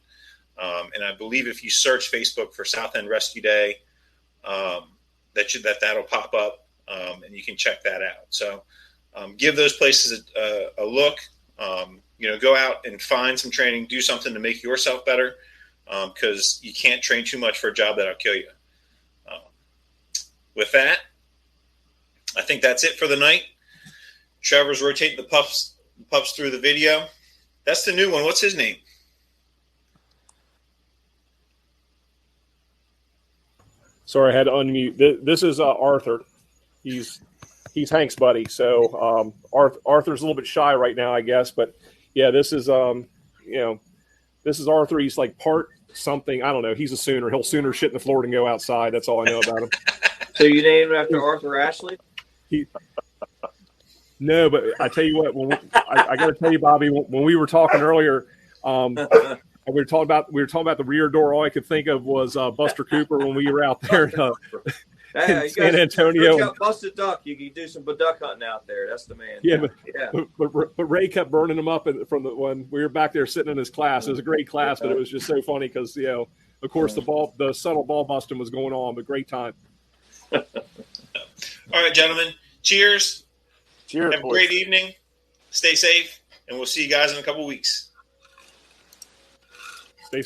[SPEAKER 1] And I believe if you search Facebook for South End Rescue Day, that'll pop up, and you can check that out. So give those places a look. go out and find some training, do something to make yourself better, because you can't train too much for a job that'll kill you. With that, I think that's it for the night. Trevor's rotating the pups through the video. That's the new one. What's his name?
[SPEAKER 3] Sorry, I had to unmute. This is Arthur. He's Hank's buddy. So Arthur's a little bit shy right now, I guess. But yeah, this is this is Arthur. He's like part something. I don't know. He's a Sooner. He'll sooner shit in the floor than go outside. That's all I know about him.
[SPEAKER 4] So you named him after Arthur Ashley?
[SPEAKER 3] No, but I tell you what. I got to tell you, Bobby, when we were talking earlier, we were talking about the rear door. All I could think of was Buster Cooper when we were out there in San Antonio.
[SPEAKER 4] You got busted duck. You can do some duck hunting out there. That's the man.
[SPEAKER 3] Yeah, but Ray kept burning them up from when we were back there sitting in his class. It was a great class, but it was just so funny because of course the subtle ball busting was going on, but great time.
[SPEAKER 1] All right, gentlemen. Cheers.
[SPEAKER 2] Cheers.
[SPEAKER 1] Have a great evening. Stay safe, and we'll see you guys in a couple weeks.
[SPEAKER 3] Stay safe.